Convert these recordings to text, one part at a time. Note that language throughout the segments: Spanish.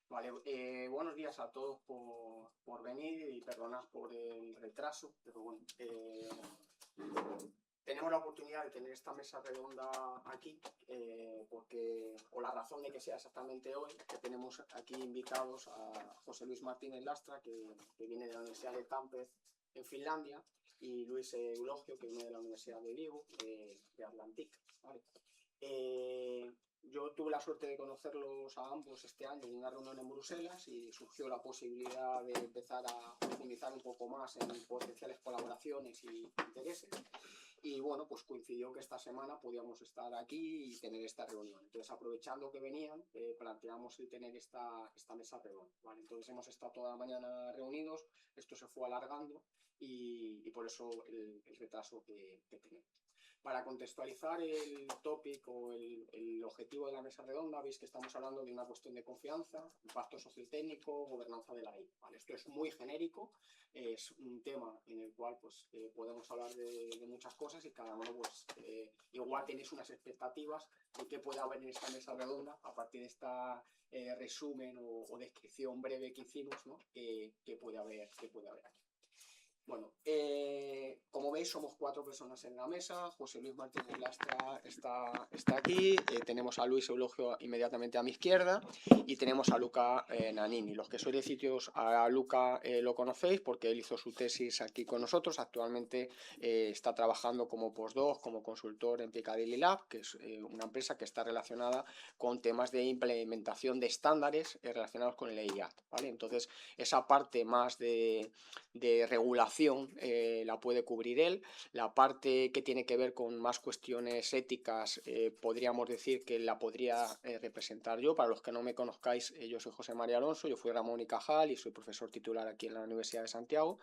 Vale, buenos días a todos por venir y perdonad por el retraso, pero bueno, tenemos la oportunidad de tener esta mesa redonda aquí, o la razón de que sea exactamente hoy, que tenemos aquí invitados a José Luis Martínez Lastra, que viene de la Universidad de Tampere en Finlandia, y Luis Eulogio, que viene de la Universidad de Vigo, de Atlantic. ¿Vale? Eh, yo tuve la suerte de conocerlos a ambos este año en una reunión en Bruselas y surgió la posibilidad de empezar a profundizar un poco más en potenciales colaboraciones y intereses. Y bueno, pues coincidió que esta semana podíamos estar aquí y tener esta reunión. Entonces, aprovechando que venían, planteamos el tener esta mesa redonda. ¿Vale? Entonces, hemos estado toda la mañana reunidos, esto se fue alargando y por eso el retraso que tenemos. Para contextualizar el tópico o el objetivo de la mesa redonda, veis que estamos hablando de una cuestión de confianza, impacto sociotécnico, gobernanza de la I. ¿Vale? Esto es muy genérico, es un tema en el cual pues, podemos hablar de muchas cosas y cada uno pues, igual tenéis unas expectativas de qué puede haber en esta mesa redonda a partir de esta resumen o descripción breve que hicimos, ¿no? Que puede haber aquí. Bueno, como veis somos 4 personas en la mesa, José Luis Martínez Lastra está aquí, tenemos a Luis Eulogio inmediatamente a mi izquierda y tenemos a Luca Nanini. Los que sois de sitios, a Luca lo conocéis porque él hizo su tesis aquí con nosotros, actualmente está trabajando como postdoc, como consultor en Piccadilly Lab, que es una empresa que está relacionada con temas de implementación de estándares relacionados con el EIAT, ¿vale? Entonces, esa parte más de regulación la puede cubrir él. La parte que tiene que ver con más cuestiones éticas, podríamos decir que la podría representar yo. Para los que no me conozcáis, yo soy José María Alonso, yo fui Ramón y Cajal y soy profesor titular aquí en la Universidad de Santiago.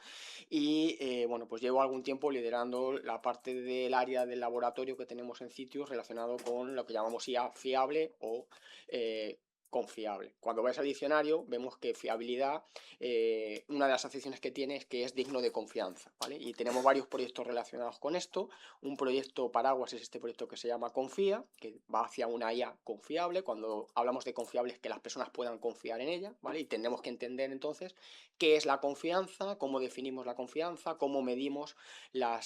Y bueno, pues llevo algún tiempo liderando la parte del área del laboratorio que tenemos en Citius relacionado con lo que llamamos IA fiable o confiable. Cuando vais al diccionario vemos que fiabilidad, una de las acepciones que tiene es que es digno de confianza, ¿vale? Y tenemos varios proyectos relacionados con esto. Un proyecto paraguas es este proyecto que se llama Confía, que va hacia una IA confiable. Cuando hablamos de confiable es que las personas puedan confiar en ella, ¿vale? Y tenemos que entender entonces qué es la confianza, cómo definimos la confianza, cómo medimos la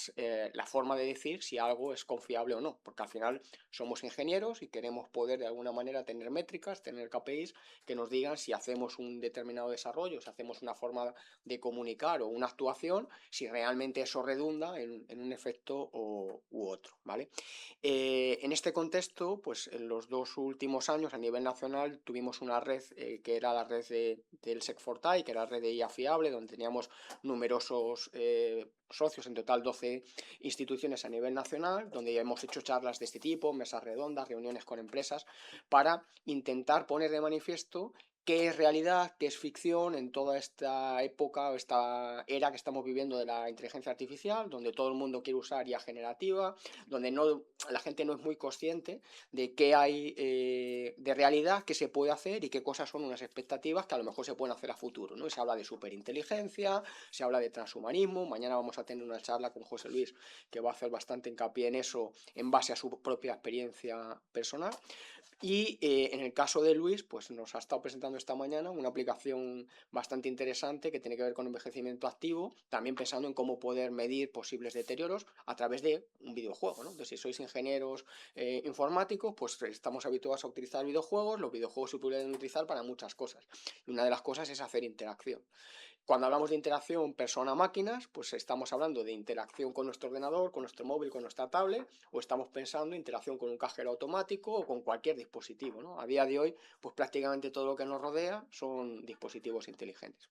forma de decir si algo es confiable o no, porque al final somos ingenieros y queremos poder de alguna manera tener métricas, tener KPIs que nos digan si hacemos un determinado desarrollo, si hacemos una forma de comunicar o una actuación, si realmente eso redunda en un efecto u otro, ¿vale? En este contexto, pues en los 2 últimos años a nivel nacional tuvimos una red que era la red del Sec4Tai, que era la red de IA fiable, donde teníamos numerosos socios, en total 12 instituciones a nivel nacional, donde ya hemos hecho charlas de este tipo, mesas redondas, reuniones con empresas, para intentar poner de manifiesto qué es realidad, qué es ficción en toda esta época o esta era que estamos viviendo de la inteligencia artificial, donde todo el mundo quiere usar IA generativa, donde la gente no es muy consciente de qué hay de realidad, qué se puede hacer y qué cosas son unas expectativas que a lo mejor se pueden hacer a futuro, ¿no? Y se habla de superinteligencia, se habla de transhumanismo. Mañana vamos a tener una charla con José Luis que va a hacer bastante hincapié en eso en base a su propia experiencia personal. Y en el caso de Luis, pues nos ha estado presentando esta mañana una aplicación bastante interesante que tiene que ver con envejecimiento activo, también pensando en cómo poder medir posibles deterioros a través de un videojuego, ¿no? Entonces, si sois ingenieros informáticos, pues estamos habituados a utilizar videojuegos. Los videojuegos se pueden utilizar para muchas cosas. Y una de las cosas es hacer interacción. Cuando hablamos de interacción persona-máquinas, pues estamos hablando de interacción con nuestro ordenador, con nuestro móvil, con nuestra tablet, o estamos pensando en interacción con un cajero automático o con cualquier dispositivo, ¿no? A día de hoy, pues prácticamente todo lo que nos rodea son dispositivos inteligentes.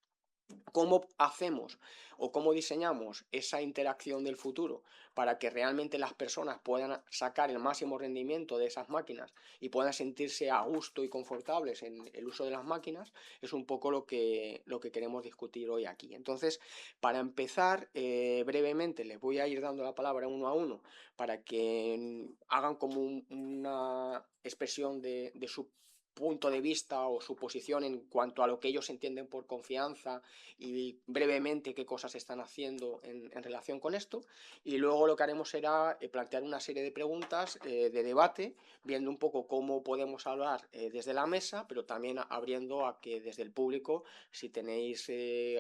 ¿Cómo hacemos o cómo diseñamos esa interacción del futuro para que realmente las personas puedan sacar el máximo rendimiento de esas máquinas y puedan sentirse a gusto y confortables en el uso de las máquinas? Es un poco lo que queremos discutir hoy aquí. Entonces, para empezar, brevemente les voy a ir dando la palabra uno a uno para que hagan como una expresión de su punto de vista o su posición en cuanto a lo que ellos entienden por confianza y brevemente qué cosas están haciendo en relación con esto. Y luego lo que haremos será plantear una serie de preguntas de debate, viendo un poco cómo podemos hablar desde la mesa, pero también abriendo a que desde el público, si tenéis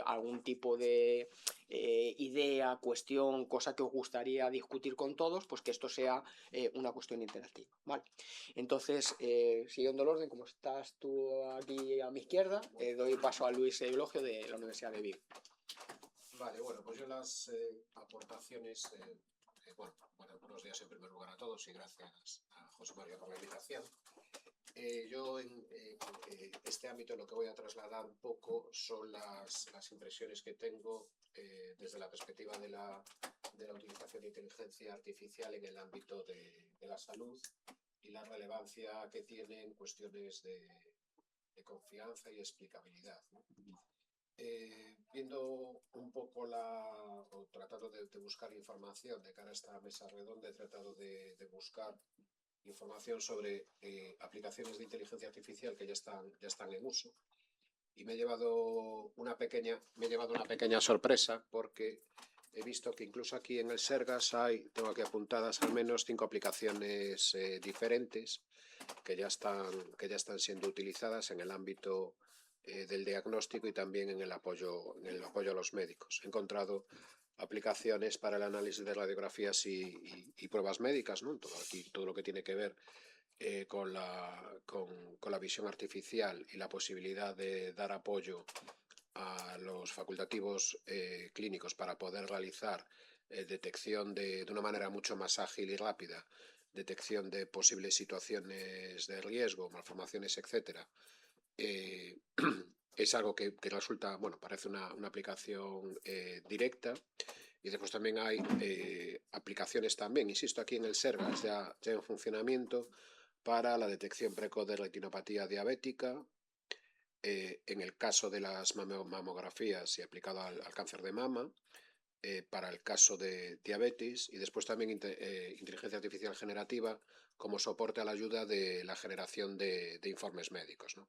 algún tipo de idea, cuestión, cosa que os gustaría discutir con todos, pues que esto sea una cuestión interactiva, ¿vale? Entonces, siguiendo el orden, como estás tú aquí a mi izquierda, doy paso a Luis Eulogio de la Universidad de Vigo. Vale, bueno, pues yo las aportaciones, buenos días en primer lugar a todos y gracias a José María por la invitación. Yo en este ámbito lo que voy a trasladar un poco son las impresiones que tengo desde la perspectiva de la utilización de inteligencia artificial en el ámbito de la salud y la relevancia que tiene en cuestiones de confianza y explicabilidad, ¿no? Viendo un poco o tratando de buscar información de cara a esta mesa redonda, he tratado de buscar información sobre aplicaciones de inteligencia artificial que ya están en uso, y me he llevado una pequeña sorpresa, porque he visto que incluso aquí en el Sergas tengo aquí apuntadas al menos 5 aplicaciones diferentes que ya están siendo utilizadas en el ámbito del diagnóstico y también en el apoyo a los médicos. He encontrado aplicaciones para el análisis de radiografías y pruebas médicas, ¿no? Todo lo que tiene que ver con la visión artificial y la posibilidad de dar apoyo a los facultativos clínicos para poder realizar detección de una manera mucho más ágil y rápida, detección de posibles situaciones de riesgo, malformaciones, etcétera. Es algo que resulta, parece una aplicación directa. Y después también hay aplicaciones también, insisto, aquí en el Sergas ya en funcionamiento para la detección precoz de retinopatía diabética, en el caso de las mamografías y aplicado al cáncer de mama, para el caso de diabetes, y después también inteligencia artificial generativa como soporte a la ayuda de la generación de informes médicos, ¿no?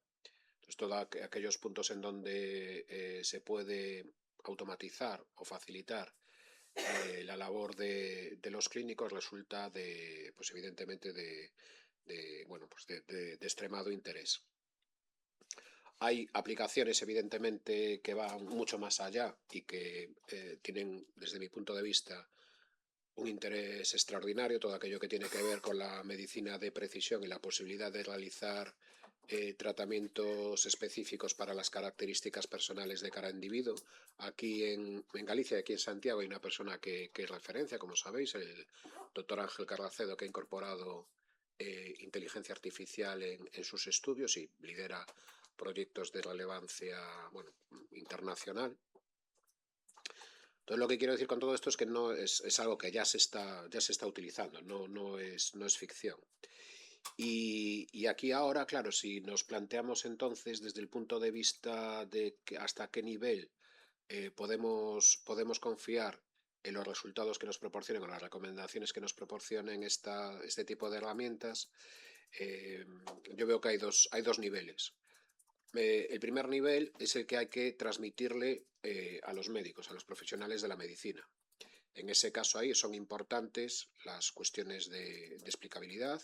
Entonces, todos aquellos puntos en donde se puede automatizar o facilitar la labor de los clínicos resulta evidentemente de extremado interés. Hay aplicaciones, evidentemente, que van mucho más allá y que tienen, desde mi punto de vista, un interés extraordinario, todo aquello que tiene que ver con la medicina de precisión y la posibilidad de realizar tratamientos específicos para las características personales de cada individuo. Aquí en Galicia, aquí en Santiago, hay una persona que es referencia, como sabéis, el doctor Ángel Carracedo, que ha incorporado inteligencia artificial en sus estudios y lidera proyectos de relevancia internacional. Entonces, lo que quiero decir con todo esto es que no es algo que ya se está utilizando, no es ficción. Y aquí ahora, claro, si nos planteamos entonces desde el punto de vista de hasta qué nivel podemos confiar en los resultados que nos proporcionen o las recomendaciones que nos proporcionen este tipo de herramientas, yo veo que hay dos niveles. El primer nivel es el que hay que transmitirle a los médicos, a los profesionales de la medicina. En ese caso ahí son importantes las cuestiones de explicabilidad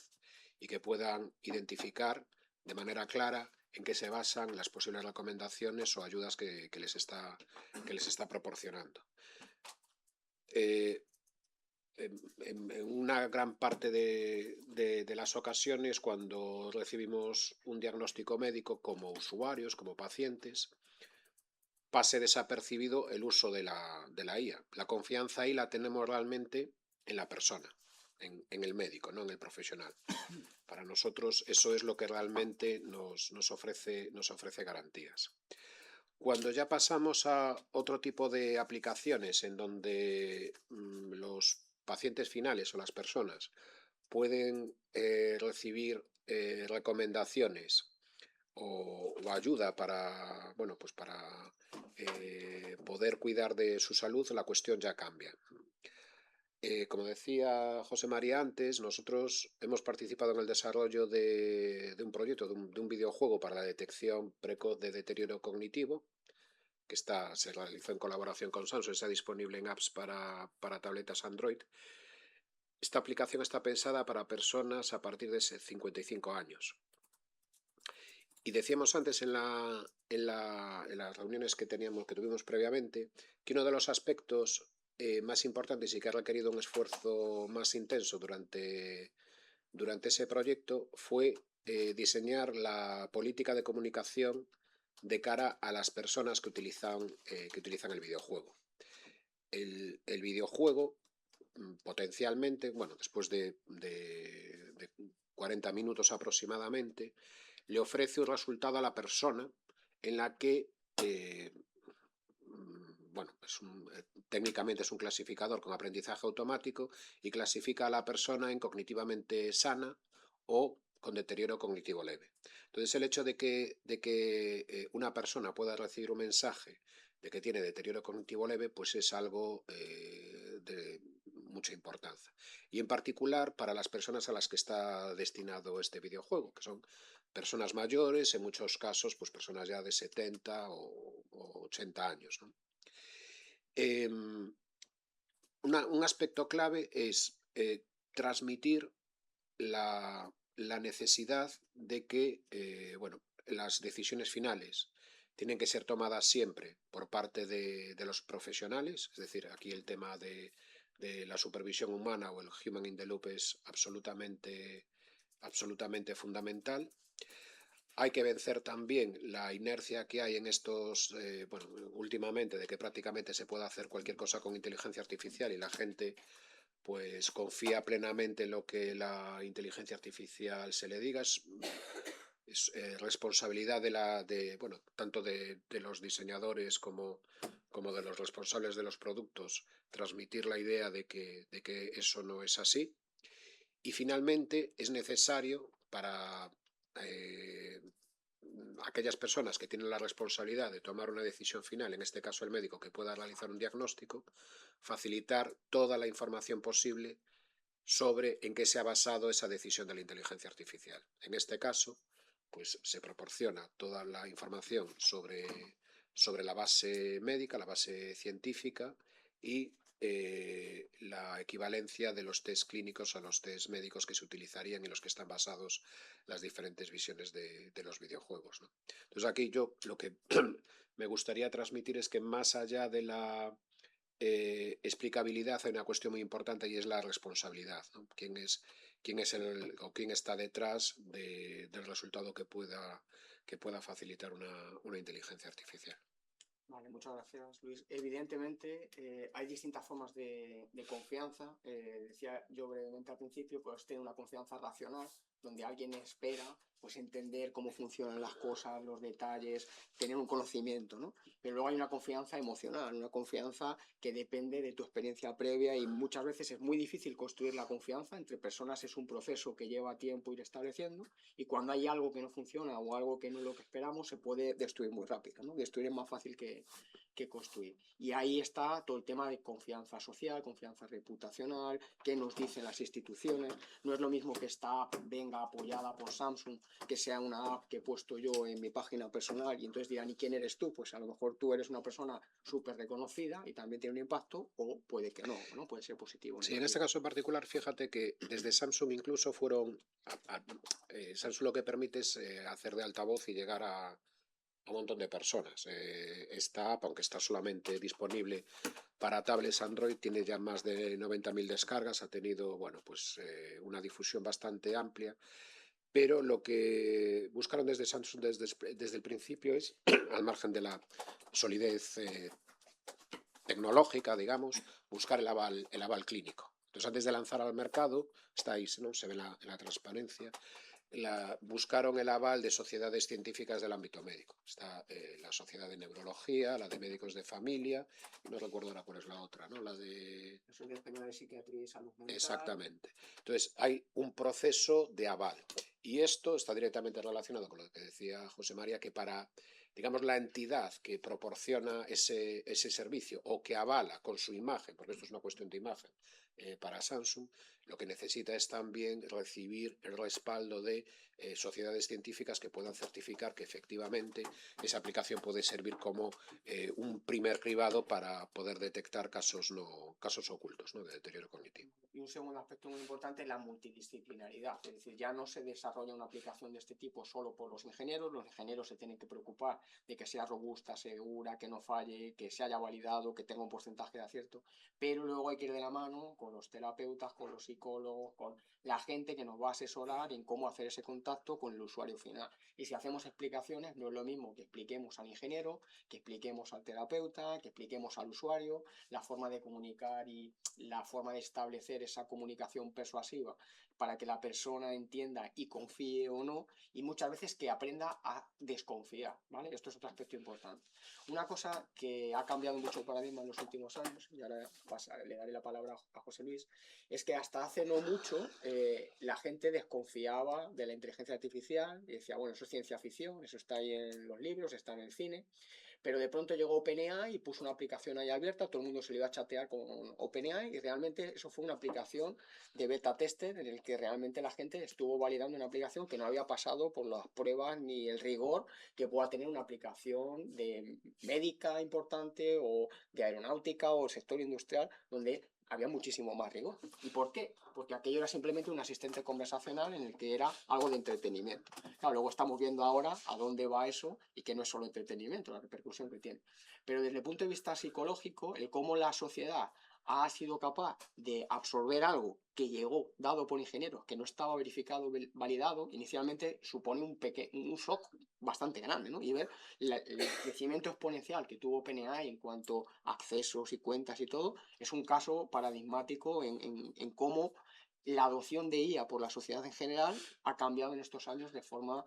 y que puedan identificar de manera clara en qué se basan las posibles recomendaciones o ayudas que les está proporcionando. En una gran parte de las ocasiones, cuando recibimos un diagnóstico médico como usuarios, como pacientes, pase desapercibido el uso de la IA. La confianza ahí la tenemos realmente en la persona, en el médico, no en el profesional. Para nosotros eso es lo que realmente nos ofrece garantías. Cuando ya pasamos a otro tipo de aplicaciones en donde los pacientes finales o las personas pueden recibir recomendaciones o ayuda para poder cuidar de su salud, la cuestión ya cambia. Como decía José María antes, nosotros hemos participado en el desarrollo de un proyecto, de un videojuego para la detección precoz de deterioro cognitivo, que se realizó en colaboración con Samsung, está disponible en apps para tabletas Android. Esta aplicación está pensada para personas a partir de 55 años. Y decíamos antes en las reuniones que tuvimos previamente, que uno de los aspectos más importantes y que ha requerido un esfuerzo más intenso durante ese proyecto fue diseñar la política de comunicación de cara a las personas que utilizan el videojuego. El videojuego, potencialmente, bueno, después de 40 minutos aproximadamente, le ofrece un resultado a la persona en la que, bueno, técnicamente es un clasificador con aprendizaje automático y clasifica a la persona en cognitivamente sana o con deterioro cognitivo leve. Entonces, el hecho de que una persona pueda recibir un mensaje de que tiene deterioro cognitivo leve, pues es algo de mucha importancia. Y en particular para las personas a las que está destinado este videojuego, que son personas mayores, en muchos casos, pues personas ya de 70 o 80 años, ¿no? Un aspecto clave es transmitir la necesidad de que bueno, las decisiones finales tienen que ser tomadas siempre por parte de los profesionales, es decir, aquí el tema de la supervisión humana o el human in the loop es absolutamente fundamental. Hay que vencer también la inercia que hay en estos, bueno, últimamente, de que prácticamente se puede hacer cualquier cosa con inteligencia artificial y la gente pues confía plenamente en lo que la inteligencia artificial se le diga. Es responsabilidad bueno, tanto de los diseñadores como de los responsables de los productos transmitir la idea de que eso no es así. Y finalmente es necesario para aquellas personas que tienen la responsabilidad de tomar una decisión final, en este caso el médico que pueda realizar un diagnóstico, facilitar toda la información posible sobre en qué se ha basado esa decisión de la inteligencia artificial. En este caso, pues se proporciona toda la información sobre la base médica, la base científica y la equivalencia de los test clínicos a los test médicos que se utilizarían y los que están basados las diferentes visiones de los videojuegos, ¿no? Entonces aquí yo lo que me gustaría transmitir es que más allá de la explicabilidad hay una cuestión muy importante y es la responsabilidad, ¿no? ¿Quién está detrás del resultado que pueda facilitar una inteligencia artificial? Vale, muchas gracias, Luis. Evidentemente, hay distintas formas de confianza. Decía yo brevemente al principio, pues tener una confianza racional, donde alguien espera pues entender cómo funcionan las cosas, los detalles, tener un conocimiento, ¿no? Pero luego hay una confianza emocional, una confianza que depende de tu experiencia previa y muchas veces es muy difícil construir la confianza entre personas, es un proceso que lleva tiempo ir estableciendo y cuando hay algo que no funciona o algo que no es lo que esperamos se puede destruir muy rápido, ¿no? Destruir es más fácil que construir. Y ahí está todo el tema de confianza social, confianza reputacional, qué nos dicen las instituciones. No es lo mismo que esta app venga apoyada por Samsung, que sea una app que he puesto yo en mi página personal y entonces dirán, ¿y quién eres tú? Pues a lo mejor tú eres una persona súper reconocida y también tiene un impacto, o puede que no, ¿no? Puede ser positivo o Sí, en negativo. este caso en particular, fíjate que desde Samsung incluso Samsung lo que permite es hacer de altavoz y llegar a un montón de personas. Esta app, aunque está solamente disponible para tablets Android, tiene ya más de 90.000 descargas, ha tenido, bueno, pues una difusión bastante amplia, pero lo que buscaron desde Samsung desde el principio es, al margen de la solidez tecnológica, digamos, buscar el aval clínico. Entonces, antes de lanzar al mercado, está ahí, ¿no? Se ve en la transparencia, buscaron el aval de sociedades científicas del ámbito médico. Está la Sociedad de Neurología, la de Médicos de Familia, y no recuerdo ahora cuál es la otra, ¿no? La de... La Sociedad Española de Psiquiatría y Salud Mental. Exactamente. Entonces, hay un proceso de aval. Y esto está directamente relacionado con lo que decía José María, que para, digamos, la entidad que proporciona ese servicio o que avala con su imagen, porque esto es una cuestión de imagen, para Samsung, lo que necesita es también recibir el respaldo de sociedades científicas que puedan certificar que efectivamente esa aplicación puede servir como un primer cribado para poder detectar casos ocultos, ¿no?, de deterioro cognitivo. Y un segundo aspecto muy importante es la multidisciplinaridad, es decir, ya no se desarrolla una aplicación de este tipo solo por los ingenieros se tienen que preocupar de que sea robusta, segura, que no falle, que se haya validado, que tenga un porcentaje de acierto, pero luego hay que ir de la mano con los terapeutas, con los psicólogos, con la gente que nos va a asesorar en cómo hacer ese contacto con el usuario final. Y si hacemos explicaciones, no es lo mismo que expliquemos al ingeniero, que expliquemos al terapeuta, que expliquemos al usuario, la forma de comunicar y la forma de establecer esa comunicación persuasiva para que la persona entienda y confíe o no, y muchas veces que aprenda a desconfiar, ¿vale? Esto es otro aspecto importante. Una cosa que ha cambiado mucho el paradigma en los últimos años, y ahora le daré la palabra a José Luis, es que hasta hace no mucho la gente desconfiaba de la inteligencia artificial y decía, bueno, eso es ciencia ficción, eso está ahí en los libros, está en el cine, pero de pronto llegó OpenAI y puso una aplicación ahí abierta, todo el mundo se le iba a chatear con OpenAI y realmente eso fue una aplicación de beta tester en el que realmente la gente estuvo validando una aplicación que no había pasado por las pruebas ni el rigor que pueda tener una aplicación de médica importante o de aeronáutica o sector industrial donde había muchísimo más rigor. ¿Y por qué? Porque aquello era simplemente un asistente conversacional en el que era algo de entretenimiento. Claro, luego estamos viendo ahora a dónde va eso y que no es solo entretenimiento, la repercusión que tiene. Pero desde el punto de vista psicológico, el cómo la sociedad ha sido capaz de absorber algo que llegó dado por ingenieros, que no estaba verificado, validado, inicialmente supone un shock bastante grande, ¿no? Y ver el crecimiento exponencial que tuvo OpenAI en cuanto a accesos y cuentas y todo, es un caso paradigmático en cómo la adopción de IA por la sociedad en general ha cambiado en estos años de forma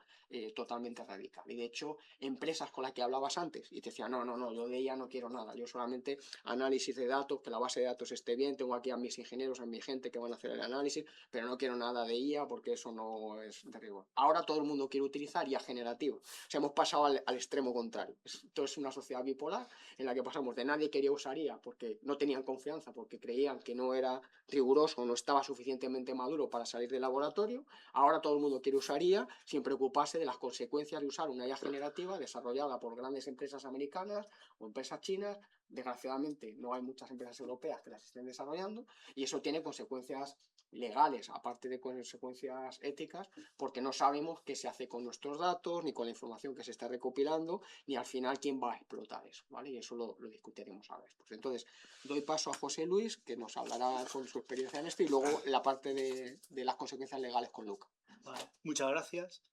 totalmente radical. Y de hecho, empresas con las que hablabas antes y te decían, no, yo de IA no quiero nada, yo solamente análisis de datos, que la base de datos esté bien, tengo aquí a mis ingenieros, a mi gente que van a hacer el análisis, pero no quiero nada de IA porque eso no es de rigor. Ahora todo el mundo quiere utilizar IA generativa. O sea, hemos pasado al extremo contrario. Esto es una sociedad bipolar en la que pasamos de nadie quería usar IA porque no tenían confianza, porque creían que no era riguroso, no estaba suficientemente maduro para salir del laboratorio. Ahora todo el mundo quiere usar IA sin preocuparse de las consecuencias de usar una IA generativa desarrollada por grandes empresas americanas o empresas chinas. Desgraciadamente no hay muchas empresas europeas que las estén desarrollando y eso tiene consecuencias legales, aparte de consecuencias éticas, porque no sabemos qué se hace con nuestros datos, ni con la información que se está recopilando, ni al final quién va a explotar eso, ¿vale? Y eso lo discutiremos ahora después. Entonces, doy paso a José Luis, que nos hablará con su experiencia en esto, y luego la parte de las consecuencias legales con Luca. Vale, muchas gracias.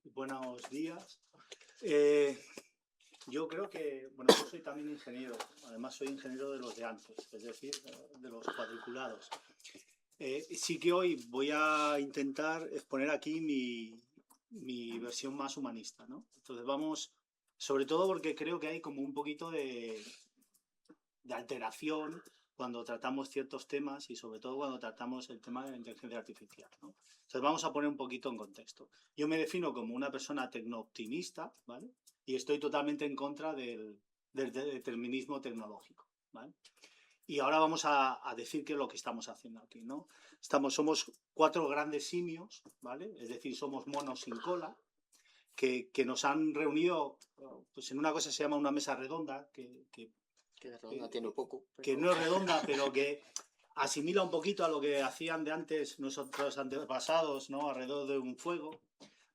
Buenos días. Yo creo que, bueno, yo soy también ingeniero, además soy ingeniero de los de antes, es decir, de los cuadriculados. Sí que hoy voy a intentar exponer aquí mi versión más humanista, ¿no? Entonces vamos, sobre todo porque creo que hay como un poquito de alteración cuando tratamos ciertos temas y sobre todo cuando tratamos el tema de la inteligencia artificial, ¿no? Entonces vamos a poner un poquito en contexto. Yo me defino como una persona tecno-optimista, ¿vale? Y estoy totalmente en contra del determinismo tecnológico, ¿vale? Y ahora vamos a decir qué es lo que estamos haciendo aquí, ¿no? Somos 4 grandes simios, ¿vale? Es decir, somos monos sin cola, que nos han reunido pues, en una cosa que se llama una mesa redonda, que de redonda tiene poco. Pero... que no es redonda, pero que asimila un poquito a lo que hacían de antes nuestros antepasados, ¿no? Alrededor de un fuego,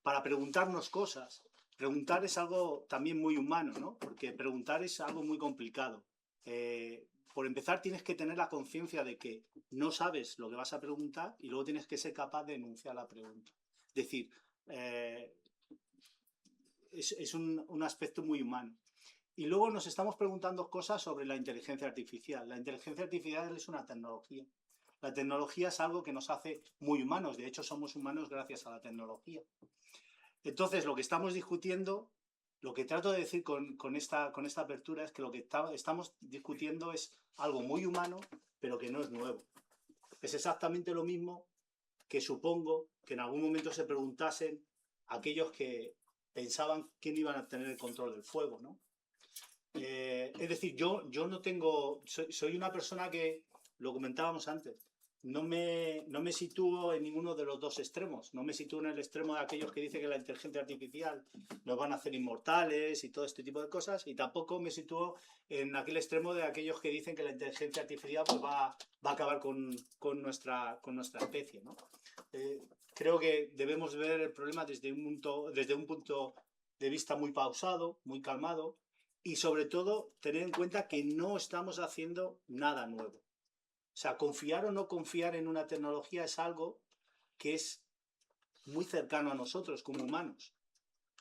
para preguntarnos cosas. Preguntar es algo también muy humano, ¿no? Porque preguntar es algo muy complicado. Por empezar, tienes que tener la conciencia de que no sabes lo que vas a preguntar y luego tienes que ser capaz de enunciar la pregunta. Es decir, es un aspecto muy humano. Y luego nos estamos preguntando cosas sobre la inteligencia artificial. La inteligencia artificial es una tecnología. La tecnología es algo que nos hace muy humanos. De hecho, somos humanos gracias a la tecnología. Entonces, lo que estamos discutiendo, lo que trato de decir con esta apertura es que lo que estamos discutiendo es algo muy humano, pero que no es nuevo. Es exactamente lo mismo que supongo que en algún momento se preguntasen aquellos que pensaban quién iban a tener el control del fuego, ¿no? Es decir, yo no tengo... Soy una persona que, lo comentábamos antes, no me sitúo en ninguno de los dos extremos. No me sitúo en el extremo de aquellos que dicen que la inteligencia artificial nos van a hacer inmortales y todo este tipo de cosas, y tampoco me sitúo en aquel extremo de aquellos que dicen que la inteligencia artificial pues, va a acabar con nuestra especie, ¿no? Creo que debemos ver el problema desde un punto de vista muy pausado, muy calmado, y sobre todo tener en cuenta que no estamos haciendo nada nuevo. O sea, confiar o no confiar en una tecnología es algo que es muy cercano a nosotros como humanos,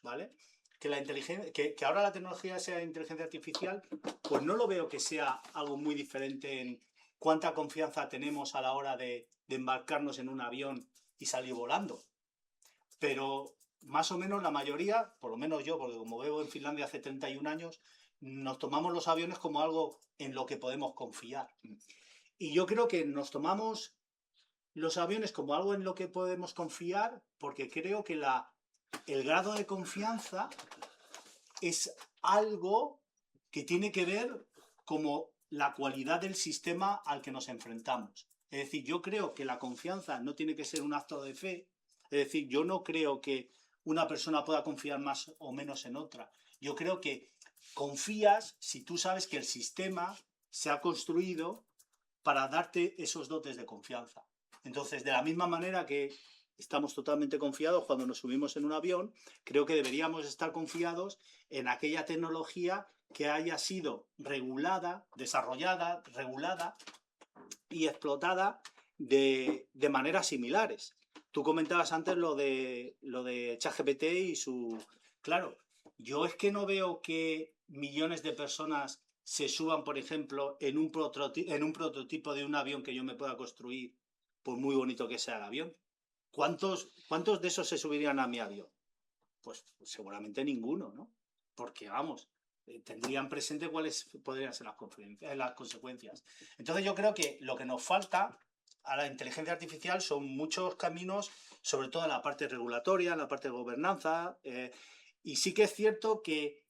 ¿vale? Que ahora la tecnología sea inteligencia artificial, pues no lo veo que sea algo muy diferente en cuánta confianza tenemos a la hora de embarcarnos en un avión y salir volando. Pero más o menos la mayoría, por lo menos yo, porque como vivo en Finlandia hace 31 años, nos tomamos los aviones como algo en lo que podemos confiar. Y yo creo que nos tomamos los aviones como algo en lo que podemos confiar porque creo que el grado de confianza es algo que tiene que ver como la cualidad del sistema al que nos enfrentamos. Es decir, yo creo que la confianza no tiene que ser un acto de fe. Es decir, yo no creo que una persona pueda confiar más o menos en otra. Yo creo que confías si tú sabes que el sistema se ha construido para darte esos dotes de confianza. Entonces, de la misma manera que estamos totalmente confiados cuando nos subimos en un avión, creo que deberíamos estar confiados en aquella tecnología que haya sido regulada, desarrollada, regulada y explotada de maneras similares. Tú comentabas antes lo de ChatGPT y su... Claro, yo es que no veo que millones de personas se suban, por ejemplo, en un prototipo de un avión que yo me pueda construir, por muy bonito que sea el avión. ¿Cuántos de esos se subirían a mi avión? Pues seguramente ninguno, ¿no? Porque, vamos, tendrían presente cuáles podrían ser las consecuencias. Entonces yo creo que lo que nos falta a la inteligencia artificial son muchos caminos, sobre todo en la parte regulatoria, en la parte de gobernanza, y sí que es cierto que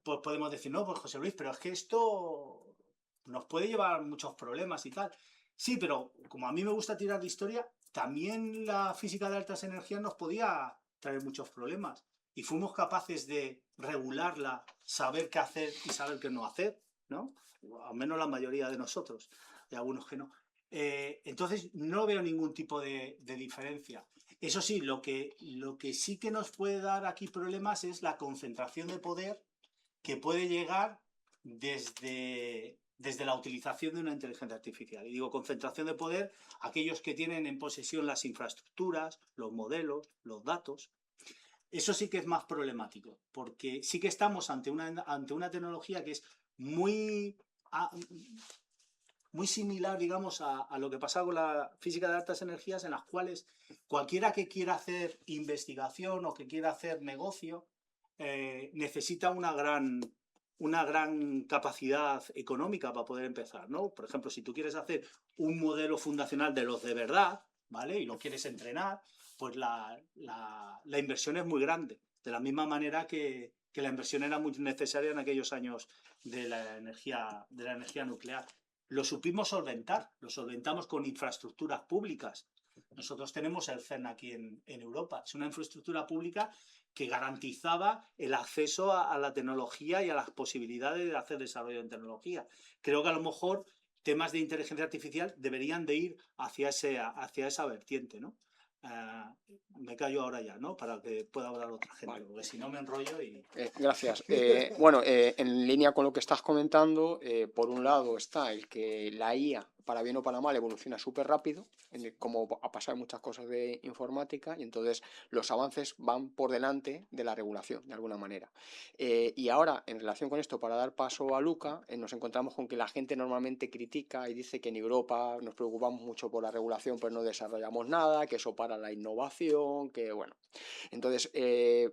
pues podemos decir, no, pues José Luis, pero es que esto nos puede llevar muchos problemas y tal. Sí, pero como a mí me gusta tirar de historia, también la física de altas energías nos podía traer muchos problemas. Y fuimos capaces de regularla, saber qué hacer y saber qué no hacer, ¿no? Al menos la mayoría de nosotros, y algunos que no. Entonces no veo ningún tipo de diferencia. Eso sí, lo que sí que nos puede dar aquí problemas es la concentración de poder que puede llegar desde la utilización de una inteligencia artificial. Y digo concentración de poder, aquellos que tienen en posesión las infraestructuras, los modelos, los datos. Eso sí que es más problemático, porque sí que estamos ante una tecnología que es muy similar, digamos, a lo que pasa con la física de altas energías, en las cuales cualquiera que quiera hacer investigación o que quiera hacer negocio necesita una gran capacidad económica para poder empezar, ¿no? Por ejemplo, si tú quieres hacer un modelo fundacional de los de verdad, ¿vale? Y lo quieres entrenar, pues la inversión es muy grande. De la misma manera que la inversión era muy necesaria en aquellos años de la energía nuclear. Lo supimos solventar, lo solventamos con infraestructuras públicas. Nosotros tenemos el CERN aquí en Europa. Es una infraestructura pública que garantizaba el acceso a la tecnología y a las posibilidades de hacer desarrollo en tecnología. Creo que a lo mejor temas de inteligencia artificial deberían de ir hacia esa vertiente, ¿no? Me callo ahora ya, ¿no? Para que pueda hablar otra gente, vale. Porque si no me enrollo y... Gracias. Bueno, en línea con lo que estás comentando, por un lado está el que la IA, para bien o para mal, evoluciona súper rápido, como ha pasado en muchas cosas de informática, y entonces los avances van por delante de la regulación, de alguna manera. Y ahora, en relación con esto, para dar paso a Luca, nos encontramos con que la gente normalmente critica y dice que en Europa nos preocupamos mucho por la regulación, pero no desarrollamos nada, que eso para la innovación, que bueno. Entonces,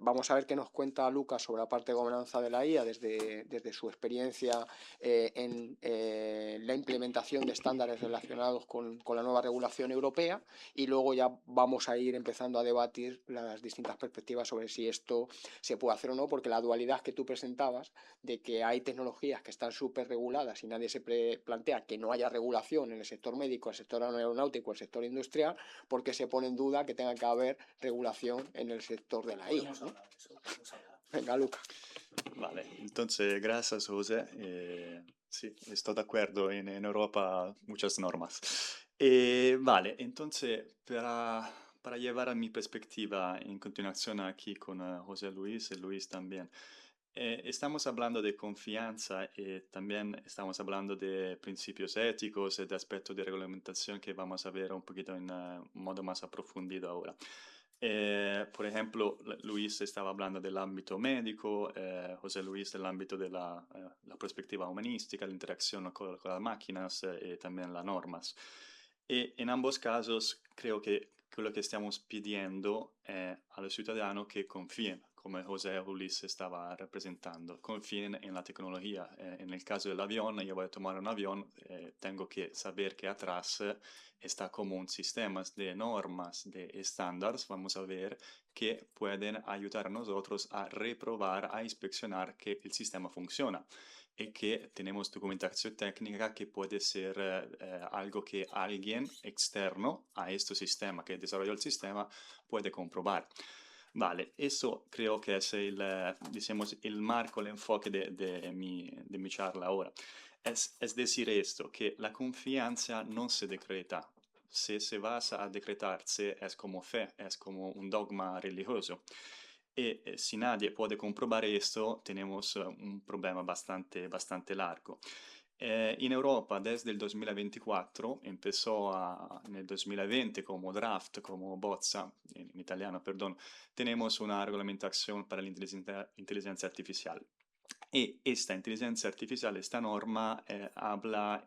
vamos a ver qué nos cuenta Luca sobre la parte de gobernanza de la IA desde su experiencia en la implementación de estándares estándares relacionados con la nueva regulación europea, y luego ya vamos a ir empezando a debatir las distintas perspectivas sobre si esto se puede hacer o no, porque la dualidad que tú presentabas de que hay tecnologías que están súper reguladas y nadie se plantea que no haya regulación en el sector médico, el sector aeronáutico, el sector industrial, porque se pone en duda que tenga que haber regulación en el sector de la IA, ¿no? Venga, Luca. Vale, entonces gracias José. Sí, estoy de acuerdo, en Europa muchas normas. Vale, entonces para llevar a mi perspectiva en continuación aquí con José Luis y Luis también, estamos hablando de confianza y también estamos hablando de principios éticos y de aspectos de reglamentación que vamos a ver un poquito en un modo más aprofundido ahora. Por ejemplo, Luis estaba hablando del ámbito médico, José Luis del ámbito de la perspectiva humanística, la interacción con las máquinas y también las normas. Y en ambos casos creo que lo que estamos pidiendo a los ciudadanos que confíen, como José Luis estaba representando, confíen en la tecnología. En el caso del avión, yo voy a tomar un avión, tengo que saber que atrás está como un sistema de normas, de estándares, vamos a ver, que pueden ayudar a nosotros a reprobar, a inspeccionar que el sistema funciona. Y que tenemos documentación técnica que puede ser algo que alguien externo a este sistema, que desarrolló el sistema, puede comprobar. Vale, eso creo que es el marco, el enfoque de mi charla ahora. Es decir esto, que la confianza no se decreta. Si se basa a decretarse es como fe, es como un dogma religioso. Y si nadie puede comprobar esto, tenemos un problema bastante largo. En Europa desde el 2024, empezó en el 2020 como draft, como bozza, en italiano, perdón, tenemos una reglamentación para la inteligencia artificial. Y esta inteligencia artificial, esta norma, habla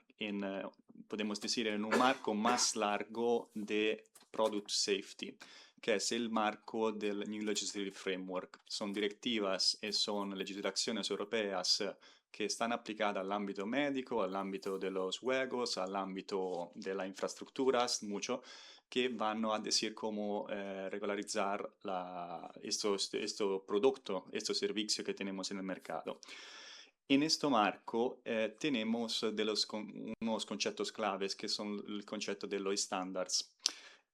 podemos decir, en un marco más largo de product safety, que es el marco del New Legislative Framework. Son directivas y son legislaciones europeas que están aplicadas al ámbito médico, al ámbito de los juegos, al ámbito de las infraestructuras, mucho, que van a decir cómo regularizar estos productos, estos servicios que tenemos en el mercado. En este marco tenemos unos conceptos claves que son el concepto de los estándares.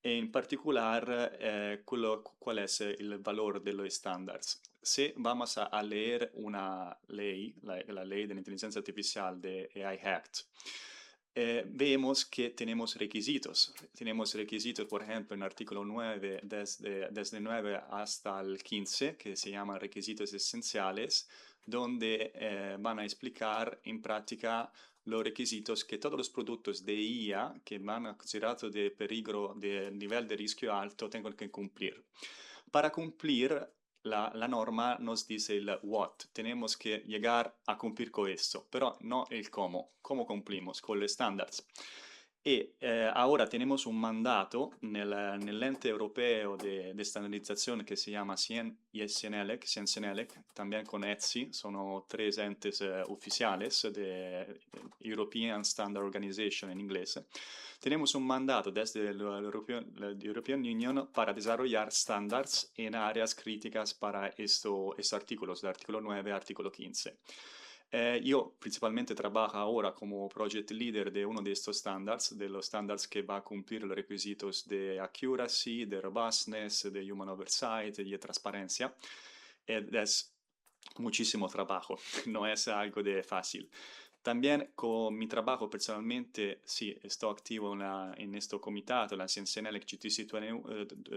En particular, ¿cuál es el valor de los estándares? Si vamos a leer una ley, la ley de la inteligencia artificial de AI Act, vemos que tenemos requisitos. Tenemos requisitos, por ejemplo, en el artículo 9, desde 9 hasta el 15, que se llaman requisitos esenciales, donde van a explicar en práctica los requisitos que todos los productos de IA que van a considerados de peligro, de nivel de riesgo alto, tengan que cumplir. Para cumplir, la norma nos dice el what, tenemos que llegar a cumplir con esto, pero no el cómo cumplimos con los estándares. Y ahora tenemos un mandato nel ente europeo de standardizzazione che si llama CIEN y CIENCENELEC, también con ETSI, son 3 entes oficiales de European Standard Organization en inglés. Tenemos un mandato desde la European Union para desarrollar estándares en áreas críticas para estos artículos, del artículo 9 al artículo 15. Yo principalmente trabajo ahora como project leader de uno de estos estándares, de los estándares que va a cumplir los requisitos de accuracy, de robustness, de human oversight y de transparencia. Es muchísimo trabajo, no es algo de fácil. También con mi trabajo personalmente, sí, estoy activo en este comitato, la CIENCENELEC GTC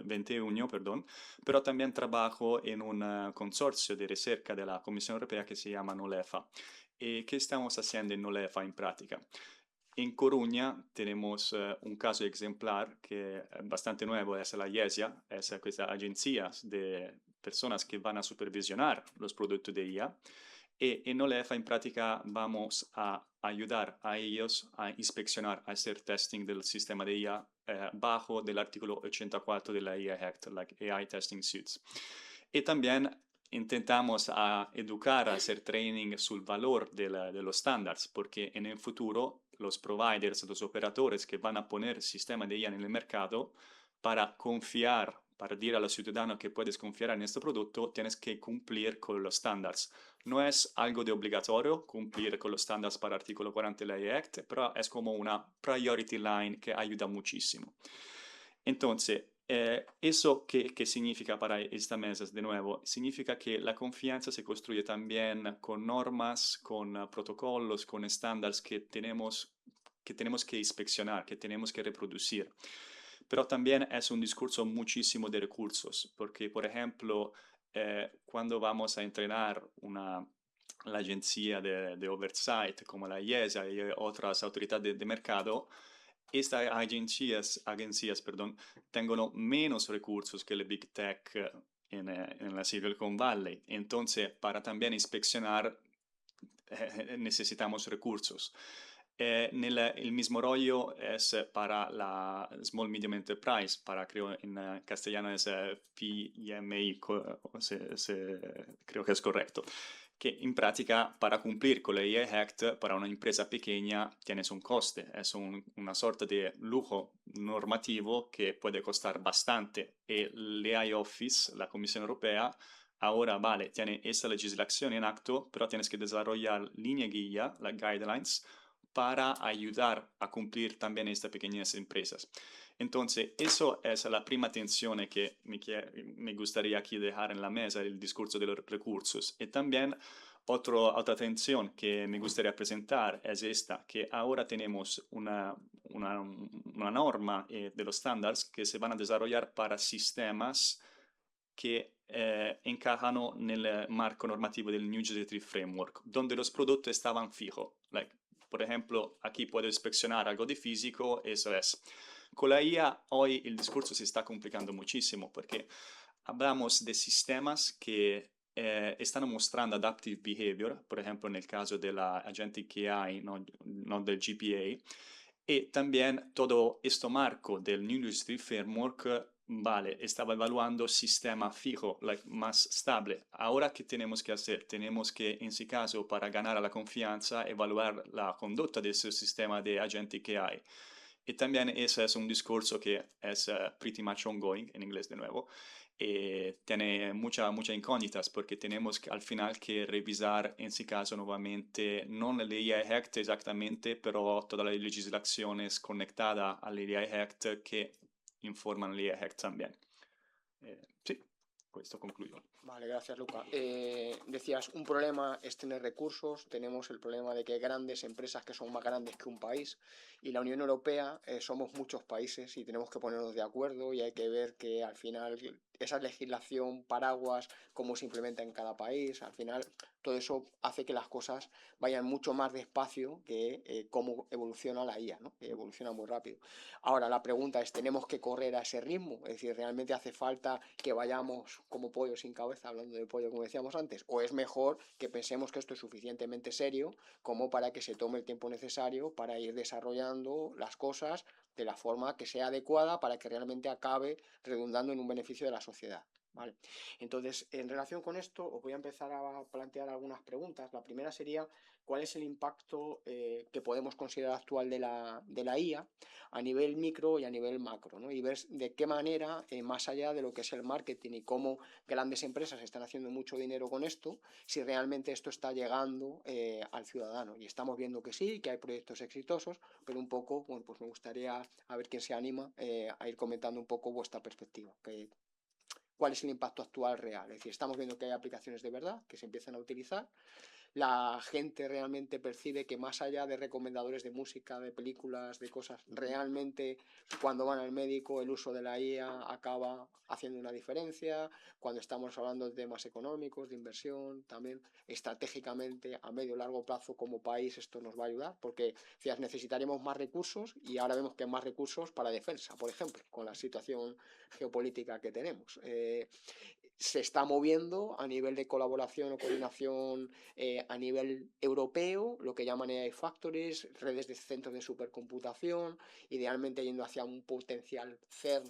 21, perdón, pero también trabajo en un consorcio de recerca de la Comisión Europea que se llama NOLEFA. ¿Qué estamos haciendo en NOLEFA en práctica? En Coruña tenemos un caso ejemplar que es bastante nuevo, es la IESIA, es esta agencia de personas que van a supervisionar los productos de IA. Y en NOLEFA en práctica vamos a ayudar a ellos a inspeccionar, a hacer testing del sistema de IA bajo del artículo 84 de la AI Act, la AI Testing Suits. Y también intentamos a educar, a hacer training sul valor de los standards, porque en el futuro los providers, los operadores que van a poner sistema de IA en el mercado, para confiar, para decir a los ciudadanos que puedes confiar en este producto, tienes que cumplir con los standards. No es algo de obligatorio cumplir con los standards para artículo 40 de la AI Act, pero es como una priority line que ayuda muchísimo. Entonces, ¿eso qué significa para estas mesas? De nuevo, significa que la confianza se construye también con normas, con protocolos, con estándares que tenemos que inspeccionar, que tenemos que reproducir. Pero también es un discurso muchísimo de recursos, porque, por ejemplo, cuando vamos a entrenar la agencia de oversight como la IESA y otras autoridades de mercado, estas agencias tengono menos recursos que la Big Tech en la Silicon Valley. Entonces, para también inspeccionar, necesitamos recursos. El mismo rollo es para la Small Medium Enterprise, creo en castellano es PMI, creo que es correcto. Que en práctica, para cumplir con la AI Act, para una empresa pequeña tienes un coste, es una sorta de lujo normativo que puede costar bastante. El AI Office, la Comisión Europea, ahora vale, tiene esa legislación en acto, pero tienes que desarrollar línea guía, las guidelines, para ayudar a cumplir también estas pequeñas empresas. Entonces, eso es la prima tensión que me gustaría aquí dejar en la mesa, el discurso de los recursos. Y también otra tensión que me gustaría presentar es esta, que ahora tenemos una norma de los estándares que se van a desarrollar para sistemas que encajan en el marco normativo del New Jersey Framework, donde los productos estaban fijos. Por ejemplo, aquí puedo inspeccionar algo de físico, eso es. Con la IA hoy el discurso se está complicando muchísimo porque hablamos de sistemas que están mostrando adaptive behavior, por ejemplo en el caso de la Agentic AI, no del GPA, y también todo este marco del New Industry Framework, vale, estaba evaluando sistema fijo, más estable. Ahora, ¿qué tenemos que hacer? Tenemos que, en ese caso, para ganar la confianza, evaluar la conducta de ese sistema de Agentic AI. Y también ese es un discurso que es pretty much ongoing, en inglés de nuevo, y tiene muchas incógnitas porque tenemos que, al final que revisar en ese caso nuevamente, no la ley Act exactamente, pero todas las legislaciones conectadas a la ley Act que informan la ley Act también. Sí, con esto concluyo. Vale, gracias, Luca. Decías, un problema es tener recursos. Tenemos el problema de que hay grandes empresas que son más grandes que un país, y la Unión Europea somos muchos países y tenemos que ponernos de acuerdo, y hay que ver que al final esa legislación paraguas, cómo se implementa en cada país, al final todo eso hace que las cosas vayan mucho más despacio que cómo evoluciona la IA, ¿no? Que evoluciona muy rápido. Ahora, la pregunta es, ¿tenemos que correr a ese ritmo? Es decir, ¿realmente hace falta que vayamos como pollo sin cabeza, hablando de pollo como decíamos antes? ¿O es mejor que pensemos que esto es suficientemente serio como para que se tome el tiempo necesario para ir desarrollando las cosas de la forma que sea adecuada para que realmente acabe redundando en un beneficio de la sociedad? ¿Vale? Entonces, en relación con esto, os voy a empezar a plantear algunas preguntas. La primera sería, ¿cuál es el impacto que podemos considerar actual de la IA a nivel micro y a nivel macro, ¿no? Y ver de qué manera, más allá de lo que es el marketing y cómo grandes empresas están haciendo mucho dinero con esto, si realmente esto está llegando al ciudadano. Y estamos viendo que sí, que hay proyectos exitosos, pero un poco, bueno, pues me gustaría a ver quién se anima a ir comentando un poco vuestra perspectiva. ¿Cuál es el impacto actual real? Es decir, estamos viendo que hay aplicaciones de verdad que se empiezan a utilizar. La gente realmente percibe que más allá de recomendadores de música, de películas, de cosas, realmente cuando van al médico el uso de la IA acaba haciendo una diferencia. Cuando estamos hablando de temas económicos, de inversión, también estratégicamente a medio y largo plazo como país esto nos va a ayudar, porque necesitaremos más recursos, y ahora vemos que hay más recursos para defensa, por ejemplo, con la situación geopolítica que tenemos. se está moviendo a nivel de colaboración o coordinación a nivel europeo, lo que llaman AI Factories, redes de centros de supercomputación, idealmente yendo hacia un potencial CERN,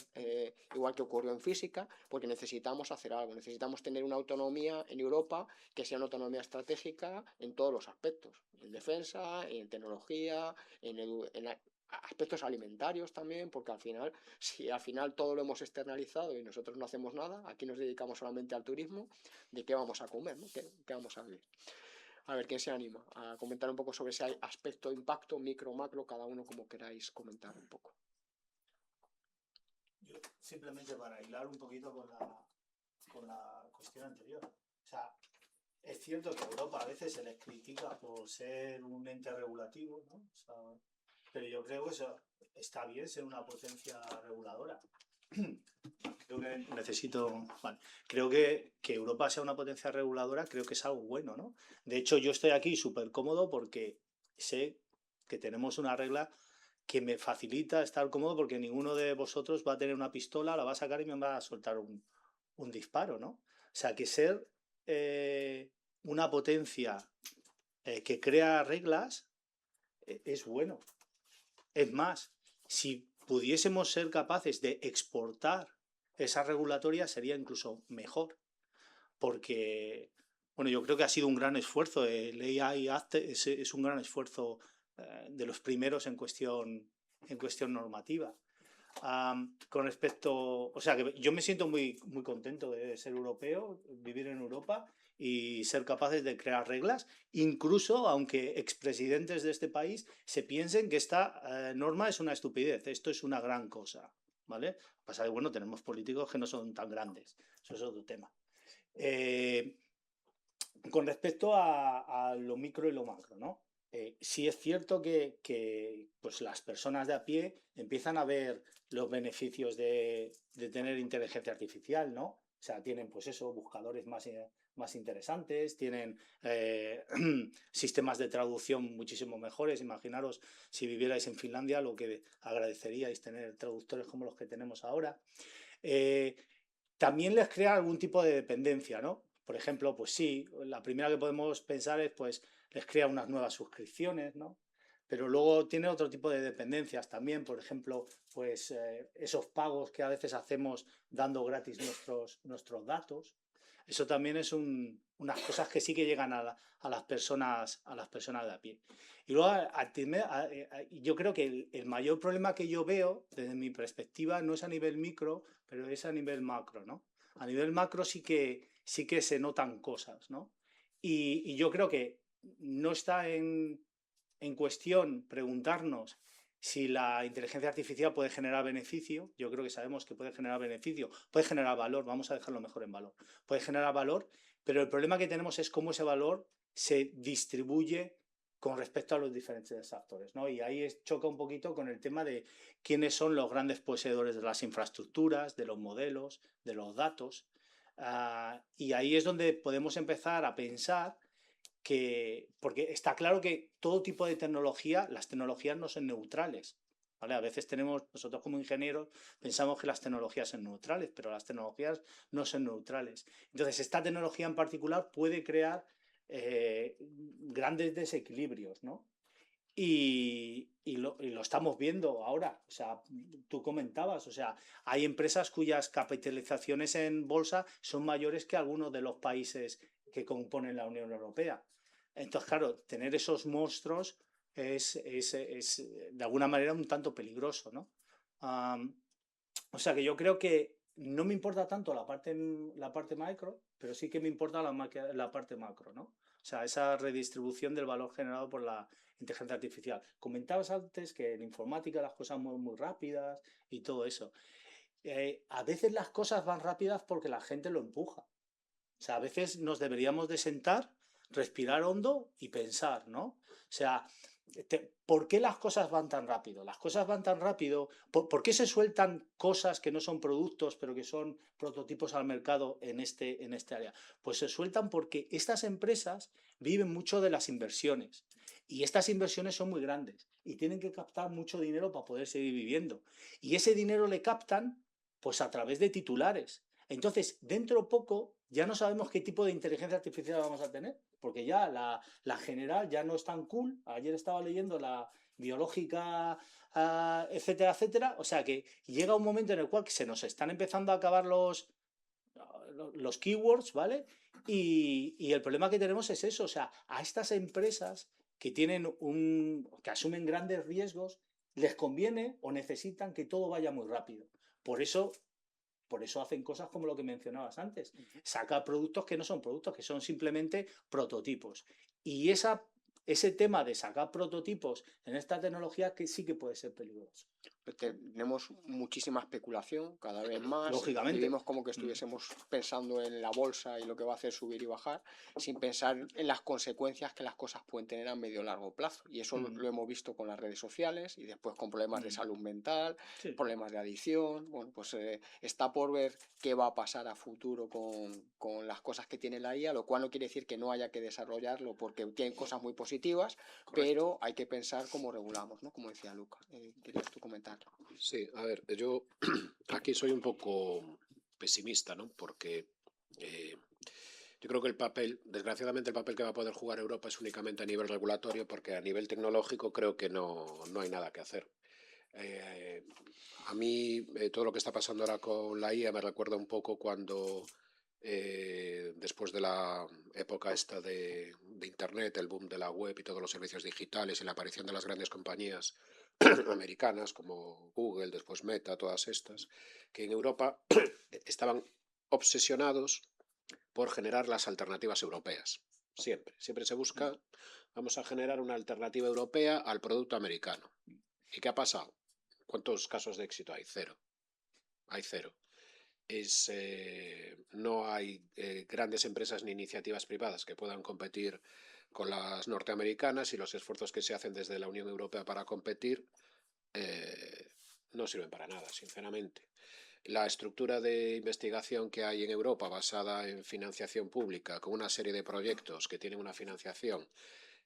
igual que ocurrió en física, porque necesitamos hacer algo, necesitamos tener una autonomía en Europa que sea una autonomía estratégica en todos los aspectos, en defensa, en tecnología, en aspectos alimentarios también, porque si al final todo lo hemos externalizado y nosotros no hacemos nada, aquí nos dedicamos solamente al turismo, ¿de qué vamos a comer? ¿No? ¿Qué vamos a vivir? A ver, ¿quién se anima a comentar un poco sobre ese aspecto, impacto, micro, macro, cada uno como queráis comentar un poco? Yo, simplemente para hilar un poquito con la cuestión anterior. O sea, es cierto que a Europa a veces se les critica por ser un ente regulativo, ¿no? O sea, pero yo creo que eso está bien, ser una potencia reguladora. Creo que creo que Europa sea una potencia reguladora, creo que es algo bueno, ¿no? De hecho, yo estoy aquí súper cómodo porque sé que tenemos una regla que me facilita estar cómodo, porque ninguno de vosotros va a tener una pistola, la va a sacar y me va a soltar un disparo, ¿no? O sea, que ser una potencia que crea reglas es bueno. Es más, si pudiésemos ser capaces de exportar esa regulatoria sería incluso mejor, porque, bueno, yo creo que ha sido un gran esfuerzo. El AI Act es un gran esfuerzo de los primeros en cuestión normativa. Con respecto, o sea, que yo me siento muy, muy contento de ser europeo, vivir en Europa y ser capaces de crear reglas, incluso aunque expresidentes de este país se piensen que esta norma es una estupidez, esto es una gran cosa, ¿vale? Pasa que, bueno, tenemos políticos que no son tan grandes, eso es otro tema. Con respecto a lo micro y lo macro, ¿no? Sí es cierto que pues las personas de a pie empiezan a ver los beneficios de tener inteligencia artificial, ¿no? O sea, tienen pues eso, buscadores más interesantes, tienen sistemas de traducción muchísimo mejores. Imaginaros si vivierais en Finlandia lo que agradeceríais tener traductores como los que tenemos ahora. También les crea algún tipo de dependencia, ¿no? Por ejemplo, pues sí, la primera que podemos pensar es, pues, les crea unas nuevas suscripciones, ¿no? Pero luego tiene otro tipo de dependencias también, por ejemplo, pues esos pagos que a veces hacemos dando gratis nuestros datos. Eso también es unas cosas que sí que llegan a las personas de a pie. Y luego, yo creo que el mayor problema que yo veo, desde mi perspectiva, no es a nivel micro, pero es a nivel macro, ¿no? A nivel macro sí que se notan cosas, ¿no? Y yo creo que no está en cuestión preguntarnos si la inteligencia artificial puede generar beneficio. Yo creo que sabemos que puede generar beneficio, puede generar valor, vamos a dejarlo mejor en valor. Puede generar valor, pero el problema que tenemos es cómo ese valor se distribuye con respecto a los diferentes actores, ¿no? Y ahí choca un poquito con el tema de quiénes son los grandes poseedores de las infraestructuras, de los modelos, de los datos. Y ahí es donde podemos empezar a pensar porque está claro que todo tipo de tecnología, las tecnologías no son neutrales, ¿vale? A veces nosotros como ingenieros pensamos que las tecnologías son neutrales, pero las tecnologías no son neutrales. Entonces, esta tecnología en particular puede crear grandes desequilibrios, ¿no? Y lo estamos viendo ahora. O sea, tú comentabas, o sea, hay empresas cuyas capitalizaciones en bolsa son mayores que algunos de los países que componen la Unión Europea. Entonces, claro, tener esos monstruos es de alguna manera un tanto peligroso, ¿no? O sea que yo creo que no me importa tanto la parte micro, pero sí que me importa la parte macro, ¿no? O sea, esa redistribución del valor generado por la inteligencia artificial. Comentabas antes que en informática las cosas van muy rápidas y todo eso. A veces las cosas van rápidas porque la gente lo empuja. O sea, a veces nos deberíamos de sentar, respirar hondo y pensar, ¿no? O sea, ¿por qué las cosas van tan rápido? Las cosas van tan rápido. ¿Por qué se sueltan cosas que no son productos, pero que son prototipos al mercado en este área? Pues se sueltan porque estas empresas viven mucho de las inversiones. Y estas inversiones son muy grandes y tienen que captar mucho dinero para poder seguir viviendo. Y ese dinero le captan pues a través de titulares. Entonces, dentro de poco ya no sabemos qué tipo de inteligencia artificial vamos a tener, porque ya la general ya no es tan cool. Ayer estaba leyendo la biológica, etcétera, etcétera. O sea que llega un momento en el cual se nos están empezando a acabar los keywords, ¿vale? Y el problema que tenemos es eso, o sea, a estas empresas que que asumen grandes riesgos, les conviene o necesitan que todo vaya muy rápido. Por eso hacen cosas como lo que mencionabas antes. Saca productos que no son productos, que son simplemente prototipos. Y ese tema de sacar prototipos en esta tecnología que sí que puede ser peligroso. Tenemos muchísima especulación cada vez más. Lógicamente. Vivimos como que estuviésemos pensando en la bolsa y lo que va a hacer subir y bajar, sin pensar en las consecuencias que las cosas pueden tener a medio o largo plazo. Y eso lo hemos visto con las redes sociales y después con problemas de salud mental, Sí. problemas de adicción. Bueno, pues está por ver qué va a pasar a futuro con las cosas que tiene la IA, lo cual no quiere decir que no haya que desarrollarlo porque tiene cosas muy positivas, pero hay que pensar cómo regulamos, ¿no? Como decía Luca. ¿Querías tú comentar? Sí, a ver, yo aquí soy un poco pesimista, ¿no? Porque yo creo que desgraciadamente el papel que va a poder jugar Europa es únicamente a nivel regulatorio, porque a nivel tecnológico creo que no hay nada que hacer. A mí todo lo que está pasando ahora con la IA me recuerda un poco cuando después de la época esta de Internet, el boom de la web y todos los servicios digitales y la aparición de las grandes compañías americanas como Google, después Meta, todas estas, que en Europa estaban obsesionados por generar las alternativas europeas. Siempre se busca, vamos a generar una alternativa europea al producto americano. ¿Y qué ha pasado? ¿Cuántos casos de éxito hay? Cero. Hay cero. No hay grandes empresas ni iniciativas privadas que puedan competir con las norteamericanas, y los esfuerzos que se hacen desde la Unión Europea para competir no sirven para nada, sinceramente. La estructura de investigación que hay en Europa, basada en financiación pública, con una serie de proyectos que tienen una financiación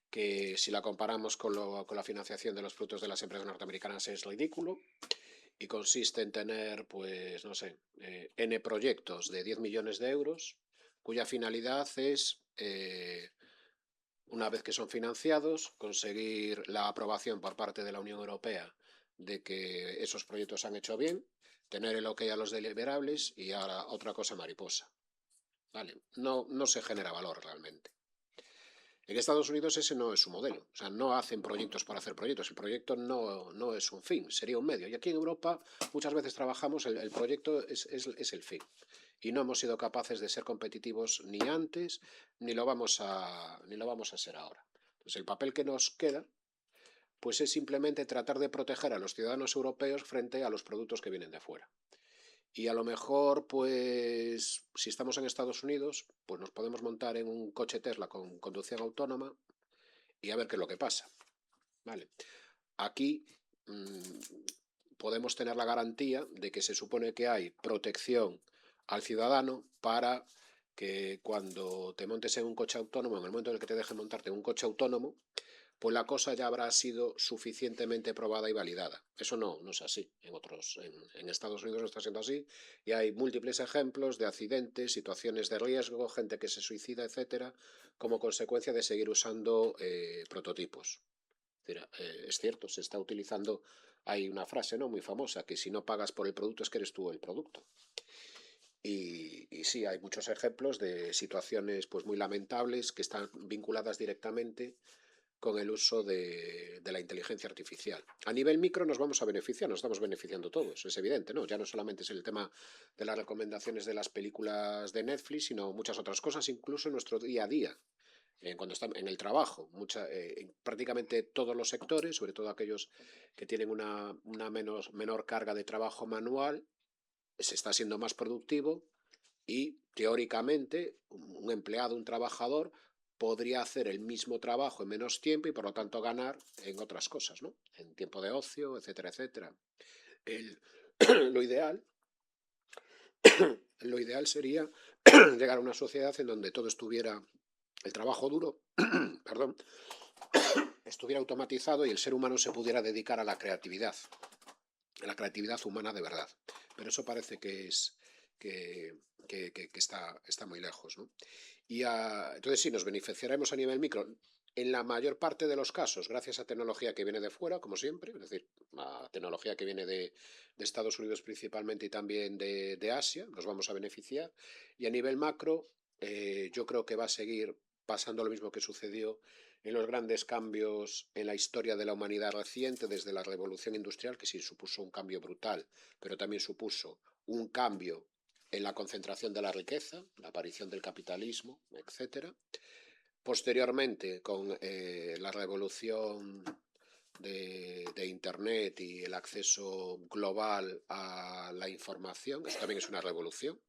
que, si la comparamos con la financiación de los frutos de las empresas norteamericanas, es ridículo, y consiste en tener, pues, no sé, N proyectos de 10 millones de euros, cuya finalidad es, una vez que son financiados, conseguir la aprobación por parte de la Unión Europea de que esos proyectos se han hecho bien, tener el ok a los deliberables y ahora otra cosa mariposa. ¿Vale? No se genera valor realmente. En Estados Unidos ese no es su modelo. O sea, no hacen proyectos por hacer proyectos. El proyecto no es un fin, sería un medio. Y aquí en Europa muchas veces trabajamos, el proyecto es el fin. Y no hemos sido capaces de ser competitivos ni antes, ni lo vamos a ser ahora. Entonces, el papel que nos queda, pues es simplemente tratar de proteger a los ciudadanos europeos frente a los productos que vienen de fuera. Y a lo mejor, pues, si estamos en Estados Unidos, pues nos podemos montar en un coche Tesla con conducción autónoma y a ver qué es lo que pasa. Vale. Aquí podemos tener la garantía de que se supone que hay protección al ciudadano para que cuando te montes en un coche autónomo, en el momento en el que te dejen montarte en un coche autónomo, pues la cosa ya habrá sido suficientemente probada y validada. Eso no es así. En Estados Unidos no está siendo así, y hay múltiples ejemplos de accidentes, situaciones de riesgo, gente que se suicida, etcétera, como consecuencia de seguir usando prototipos. Es cierto, se está utilizando, hay una frase, ¿no?, muy famosa, que si no pagas por el producto es que eres tú el producto. Y sí, hay muchos ejemplos de situaciones, pues, muy lamentables, que están vinculadas directamente con el uso de la inteligencia artificial. A nivel micro nos vamos a beneficiar, nos estamos beneficiando todos, es evidente, ¿no? Ya no solamente es el tema de las recomendaciones de las películas de Netflix, sino muchas otras cosas, incluso en nuestro día a día. Cuando estamos en el trabajo, en prácticamente todos los sectores, sobre todo aquellos que tienen una menor carga de trabajo manual, se está siendo más productivo, y teóricamente un empleado, un trabajador, podría hacer el mismo trabajo en menos tiempo y por lo tanto ganar en otras cosas, ¿no? En tiempo de ocio, etcétera, etcétera. Lo ideal sería llegar a una sociedad en donde todo estuviera, el trabajo duro, perdón, estuviera automatizado y el ser humano se pudiera dedicar a la creatividad humana de verdad. Pero eso parece que es está muy lejos, ¿no? Entonces sí, nos beneficiaremos a nivel micro. En la mayor parte de los casos, gracias a tecnología que viene de fuera, como siempre, es decir, a tecnología que viene de Estados Unidos principalmente y también de Asia, nos vamos a beneficiar. Y a nivel macro, yo creo que va a seguir pasando lo mismo que sucedió en los grandes cambios en la historia de la humanidad reciente, desde la revolución industrial, que sí supuso un cambio brutal, pero también supuso un cambio en la concentración de la riqueza, la aparición del capitalismo, etcétera. Posteriormente, con la revolución de Internet y el acceso global a la información, eso también es una revolución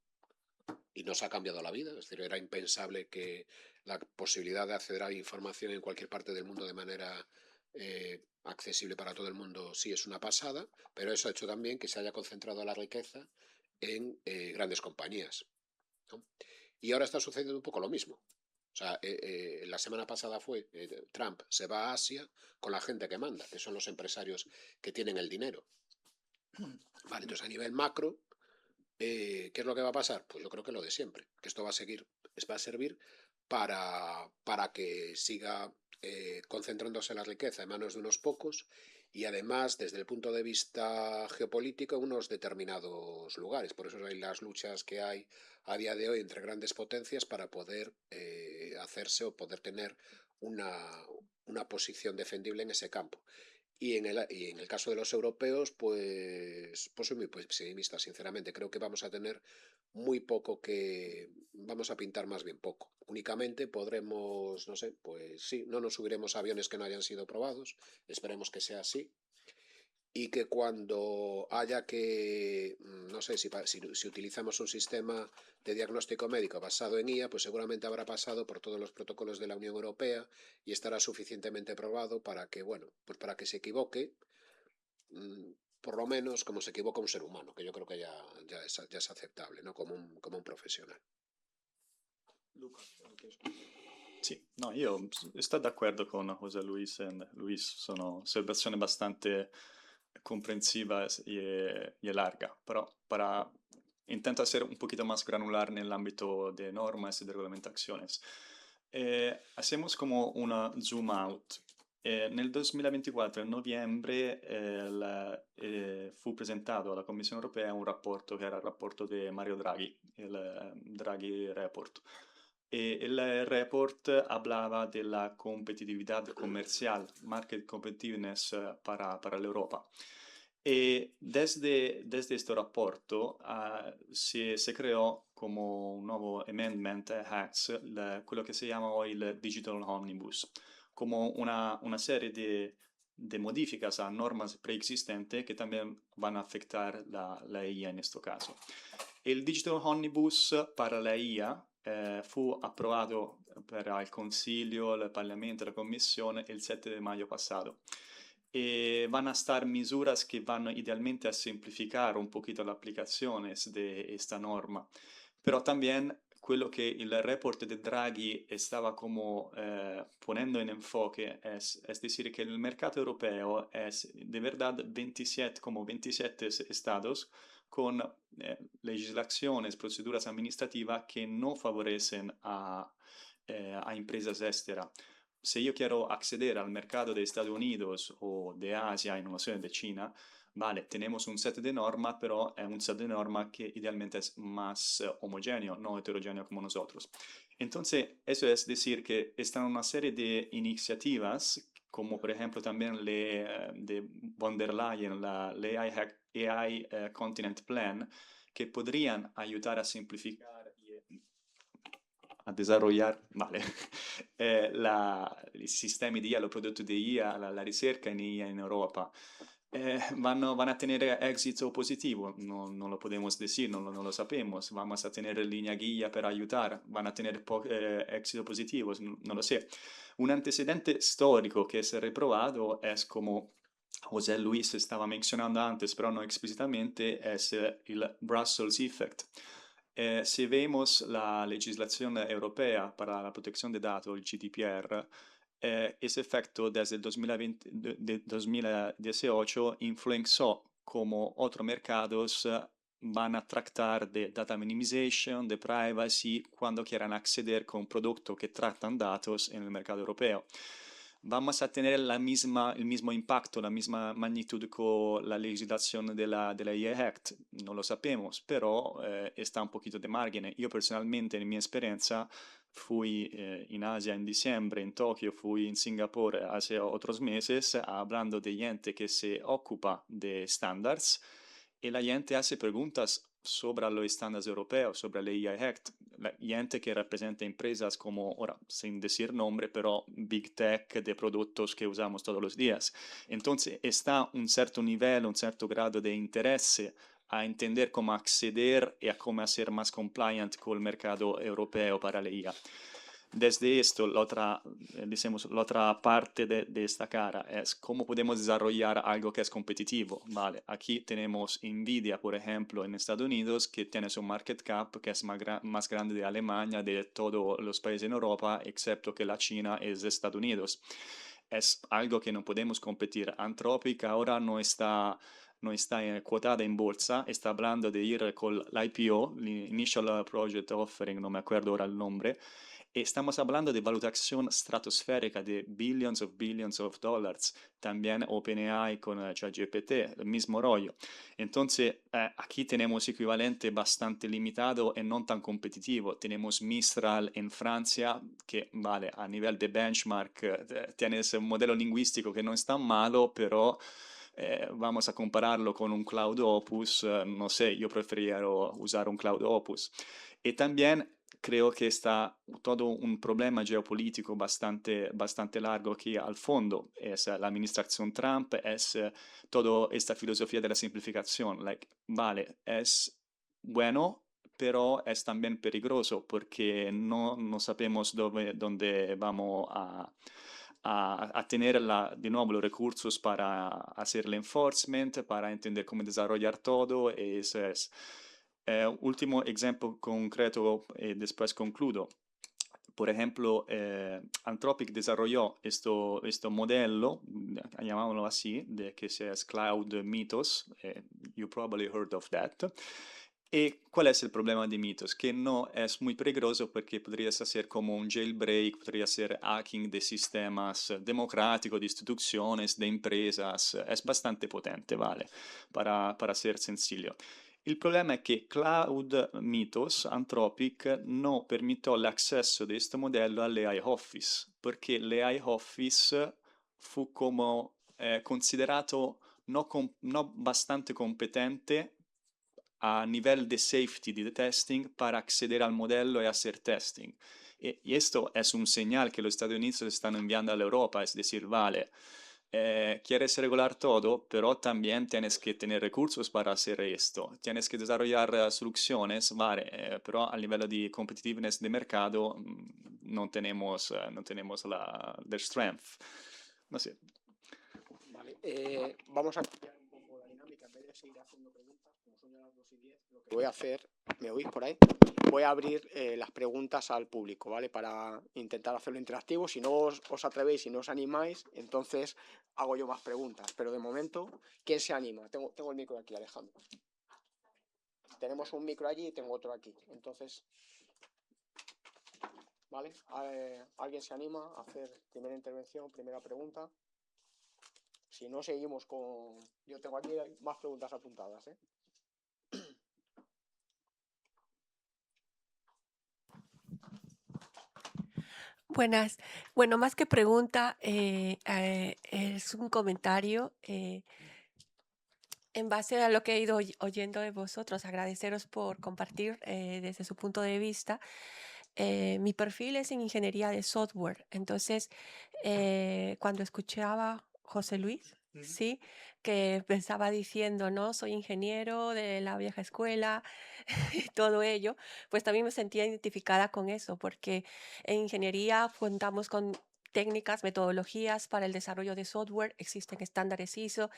y nos ha cambiado la vida. Es decir, era impensable que la posibilidad de acceder a la información en cualquier parte del mundo de manera accesible para todo el mundo sí es una pasada, pero eso ha hecho también que se haya concentrado la riqueza en grandes compañías, ¿no? Y ahora está sucediendo un poco lo mismo. O sea, la semana pasada fue Trump se va a Asia con la gente que manda, que son los empresarios que tienen el dinero. Vale, entonces a nivel macro, ¿qué es lo que va a pasar? Pues yo creo que lo de siempre, que esto va a servir para que siga concentrándose la riqueza en manos de unos pocos y además desde el punto de vista geopolítico en unos determinados lugares. Por eso hay las luchas que hay a día de hoy entre grandes potencias para poder hacerse o poder tener una posición defendible en ese campo. Y en el caso de los europeos, pues soy muy pesimista, sinceramente. Creo que vamos a tener muy poco vamos a pintar más bien poco. Únicamente podremos, no sé, pues sí, no nos subiremos a aviones que no hayan sido probados, esperemos que sea así. Y que cuando haya que, no sé, si utilizamos un sistema de diagnóstico médico basado en IA, pues seguramente habrá pasado por todos los protocolos de la Unión Europea y estará suficientemente probado para que, bueno, pues para que se equivoque, por lo menos como se equivoca un ser humano, que yo creo que ya es aceptable, ¿no? Como un profesional. Sì, no, io sto d'accordo con José Luis e Luis, sono osservazioni abbastanza comprensiva y larga, pero intento ser un poquito más granular en el ámbito de normas y de reglamentaciones. Hacemos como una zoom out. Nel 2024, in noviembre, fu presentato alla Commissione Europea un rapporto che era il rapporto di Mario Draghi, il Draghi Report. El report hablaba de la competitividad comercial, market competitiveness para la Europa. E desde este rapporto se creò como un nuovo amendment Act, quello che si chiama hoy il Digital Omnibus, como una serie de modificas a normas preexistentes que también van a afectar la IA en este caso. El Digital Omnibus para la IA fu approvato per il Consiglio, il Parlamento e la Commissione il 7 maggio passato. E van a estar misuras que van idealmente a simplificar un poquito la aplicación de esta norma. Pero también quello que el report de Draghi estaba como poniendo en enfoque es decir que el mercado europeo es de verdad 27 estados con legislaciones, proceduras administrativas que no favorecen a empresas externas. Si yo quiero acceder al mercado de Estados Unidos o de Asia, y no sé, de China, vale, tenemos un set de normas, pero es un set de normas que idealmente es más homogéneo, no heterogéneo como nosotros. Entonces, eso es decir que están una serie de iniciativas, como por ejemplo también de von der Leyen, la AI Continent Plan, que podrían ayudar a simplificar a desarrollar i sistemi di IA, los prodotti di IA, la ricerca in IA in Europa. Van a tener éxito positivo, no lo podemos decir, no lo sabemos, vamos a tener línea guía para ayudar, van a tener éxito positivo, no lo sé. Un antecedente storico que es reprobado es como José Luis estaba mencionando antes, pero no explícitamente, es el Brussels Effect. Si vemos la legislación europea para la protección de datos, el GDPR, ese efecto desde el 2018 influenció como otros mercados van a tratar de data minimization, de privacy, cuando quieran acceder con un producto que tratan datos en el mercado europeo. ¿Vamos a tener el mismo impacto, la misma magnitud con la legislación de la AI Act? No lo sabemos, pero está un poquito de margen. Yo personalmente, en mi experiencia, fui en Asia en diciembre, en Tokio, fui en Singapur hace otros meses, hablando de gente que se ocupa de estándares, y la gente hace preguntas sobre los estándares europeos, sobre la AI Act. La gente que representa empresas como, ahora, sin decir nombre, pero Big Tech de productos que usamos todos los días. Entonces, está un cierto nivel, un cierto grado de interés a entender cómo acceder y a cómo hacer más compliant con el mercado europeo para la IA. Desde esto, la otra parte de esta cara es cómo podemos desarrollar algo que es competitivo. Vale, aquí tenemos Nvidia, por ejemplo, en Estados Unidos, que tiene su market cap que es más grande de Alemania, de todos los países en Europa, excepto que la China es de Estados Unidos. Es algo que no podemos competir. Anthropic ahora no está cotada en bolsa, está hablando de ir con la IPO, Initial Project Offering, no me acuerdo ahora el nombre. Estamos hablando de valutación estratosférica de billions of dollars. También OpenAI con ChatGPT, el mismo rollo. Entonces, aquí tenemos equivalente bastante limitado y no tan competitivo. Tenemos Mistral en Francia, que vale, a nivel de benchmark, tienes un modelo lingüístico que no es tan malo, pero vamos a compararlo con un Cloud Opus. No sé, yo preferiría usar un Cloud Opus. Y también creo que está todo un problema geopolítico bastante largo que al fondo es la administración Trump, es toda esta filosofía de la simplificación. Vale, es bueno, pero es también peligroso porque no sabemos dónde vamos a tener de nuevo los recursos para hacer el enforcement, para entender cómo desarrollar todo. Eso es. Último ejemplo concreto y después concludo. Por ejemplo, Anthropic desarrolló este modelo, llamámoslo así, de que es Cloud Mythos. You probably heard of that. ¿Y cuál es el problema de Mythos? Que no es muy peligroso porque podrías hacer como un jailbreak, podría ser hacking de sistemas democráticos, de instituciones, de empresas. Es bastante potente, ¿vale? Para ser sencillo. El problema es que Cloud Mythos, Anthropic, no permitió el acceso de este modelo al AI Office, porque el AI Office fu como considerato no bastante competente a nivel de safety, de testing, para acceder al modelo y hacer testing. Y esto es un señal que los Estados Unidos están enviando a la Europa, es decir, vale, quieres regular todo, pero también tienes que tener recursos para hacer esto. Tienes que desarrollar soluciones, vale, pero a nivel de competitiveness de mercado no tenemos the strength. No sé. Vale, vamos a cambiar un poco la dinámica. En vez de seguir haciendo preguntas, como son ya las 2:10, lo que voy a hacer, ¿me oís por ahí? Voy a abrir las preguntas al público, ¿vale? Para intentar hacerlo interactivo. Si no os atrevéis, si no os animáis, entonces hago yo más preguntas. Pero de momento, ¿quién se anima? Tengo el micro aquí, Alejandro. Tenemos un micro allí y tengo otro aquí. Entonces, ¿vale? ¿Alguien se anima a hacer primera intervención, primera pregunta? Si no, seguimos con... Yo tengo aquí más preguntas apuntadas, ¿eh? Buenas. Bueno, más que pregunta, es un comentario en base a lo que he ido oyendo de vosotros. Agradeceros por compartir desde su punto de vista. Mi perfil es en ingeniería de software. Entonces, cuando escuchaba José Luis, sí, que pensaba diciendo, no, soy ingeniero de la vieja escuela y todo ello, pues también me sentía identificada con eso, porque en ingeniería contamos con técnicas, metodologías para el desarrollo de software, existen estándares ISO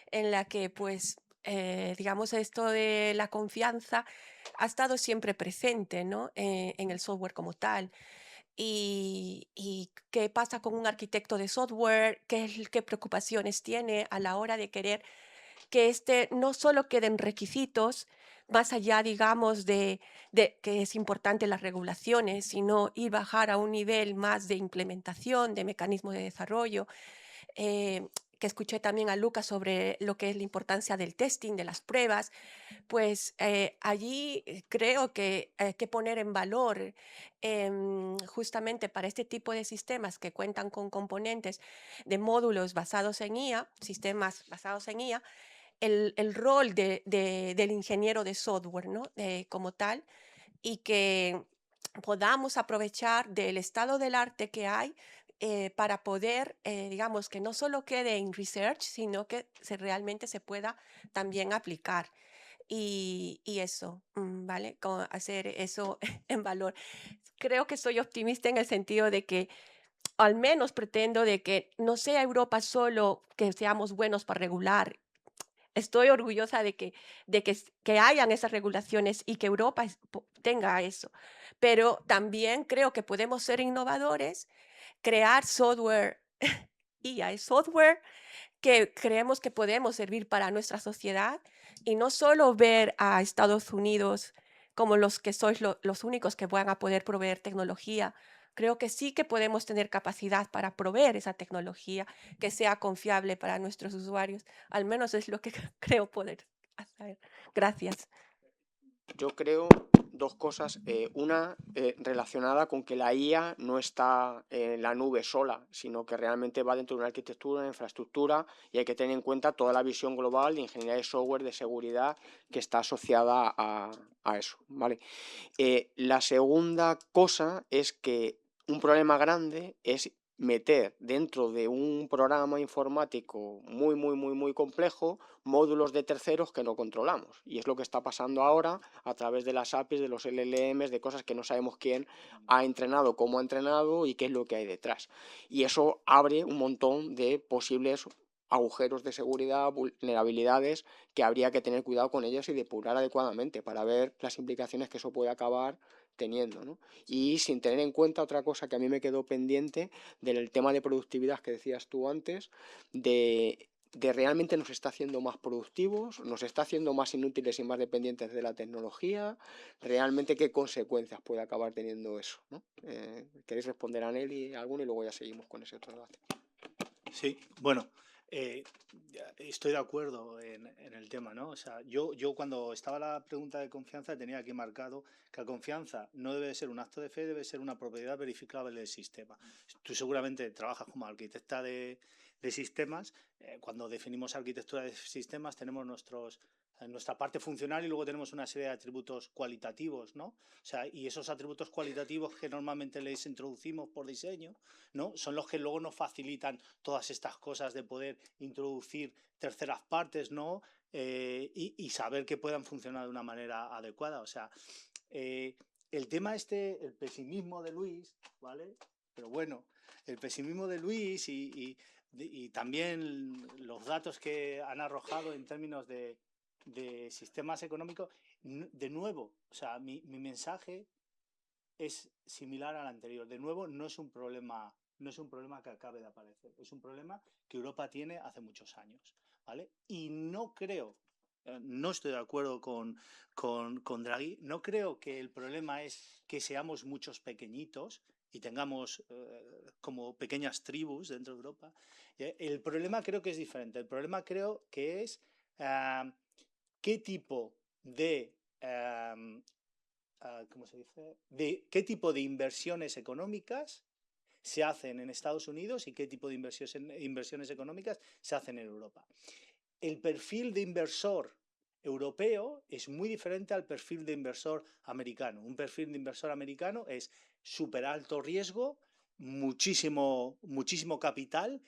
en la que pues digamos esto de la confianza ha estado siempre presente, ¿no? En el software como tal. Y qué pasa con un arquitecto de software, qué preocupaciones tiene a la hora de querer que no solo queden requisitos, más allá, digamos, de que es importante las regulaciones, sino ir bajar a un nivel más de implementación, de mecanismos de desarrollo, eh, que escuché también a Lucas sobre lo que es la importancia del testing, de las pruebas, pues allí creo que hay que poner en valor justamente para este tipo de sistemas que cuentan con componentes de módulos basados en IA, sistemas basados en IA, el rol del ingeniero de software, ¿no? Como tal, y que podamos aprovechar del estado del arte que hay para poder, digamos, que no solo quede en research, sino que realmente se pueda también aplicar. Y eso, ¿vale? Hacer eso en valor. Creo que soy optimista en el sentido de que al menos pretendo de que no sea Europa solo que seamos buenos para regular. Estoy orgullosa que hayan esas regulaciones y que Europa tenga eso. Pero también creo que podemos ser innovadores, crear software, y hay software que creemos que podemos servir para nuestra sociedad y no solo ver a Estados Unidos como los que sois los únicos que van a poder proveer tecnología. Creo que sí que podemos tener capacidad para proveer esa tecnología que sea confiable para nuestros usuarios. Al menos es lo que creo poder hacer. Gracias. Yo creo dos cosas. Una relacionada con que la IA no está en la nube sola, sino que realmente va dentro de una arquitectura, una infraestructura, y hay que tener en cuenta toda la visión global de ingeniería de software, de seguridad, que está asociada a eso, ¿vale? La segunda cosa es que un problema grande es meter dentro de un programa informático muy complejo módulos de terceros que no controlamos. Y es lo que está pasando ahora a través de las APIs, de los LLMs, de cosas que no sabemos quién ha entrenado, cómo ha entrenado y qué es lo que hay detrás. Y eso abre un montón de posibles agujeros de seguridad, vulnerabilidades que habría que tener cuidado con ellas y depurar adecuadamente para ver las implicaciones que eso puede acabar teniendo, ¿no? Y sin tener en cuenta otra cosa que a mí me quedó pendiente del tema de productividad que decías tú antes, de realmente nos está haciendo más productivos, nos está haciendo más inútiles y más dependientes de la tecnología, realmente qué consecuencias puede acabar teniendo eso, ¿no? ¿Queréis responder a Nelly alguno y luego ya seguimos con ese otro debate? Sí, bueno, estoy de acuerdo en el tema, ¿no? O sea, yo cuando estaba la pregunta de confianza tenía aquí marcado que la confianza no debe ser un acto de fe, debe ser una propiedad verificable del sistema. Tú seguramente trabajas como arquitecta de sistemas. Cuando definimos arquitectura de sistemas tenemos nuestra parte funcional y luego tenemos una serie de atributos cualitativos, ¿no? O sea, y esos atributos cualitativos que normalmente les introducimos por diseño, ¿no? Son los que luego nos facilitan todas estas cosas de poder introducir terceras partes, ¿no? Y saber que puedan funcionar de una manera adecuada. O sea, el tema el pesimismo de Luis, ¿vale? Pero bueno, el pesimismo de Luis y también los datos que han arrojado en términos de sistemas económicos, de nuevo, o sea, mi mensaje es similar al anterior. De nuevo, no es un problema que acabe de aparecer, es un problema que Europa tiene hace muchos años, ¿vale? Y no creo, no estoy de acuerdo con Draghi, no creo que el problema es que seamos muchos pequeñitos y tengamos como pequeñas tribus dentro de Europa. El problema creo que es diferente. El problema creo que es qué tipo de ¿cómo se dice? De qué tipo de inversiones económicas se hacen en Estados Unidos y qué tipo de inversiones económicas se hacen en Europa. El perfil de inversor europeo es muy diferente al perfil de inversor americano. Un perfil de inversor americano es súper alto riesgo, muchísimo capital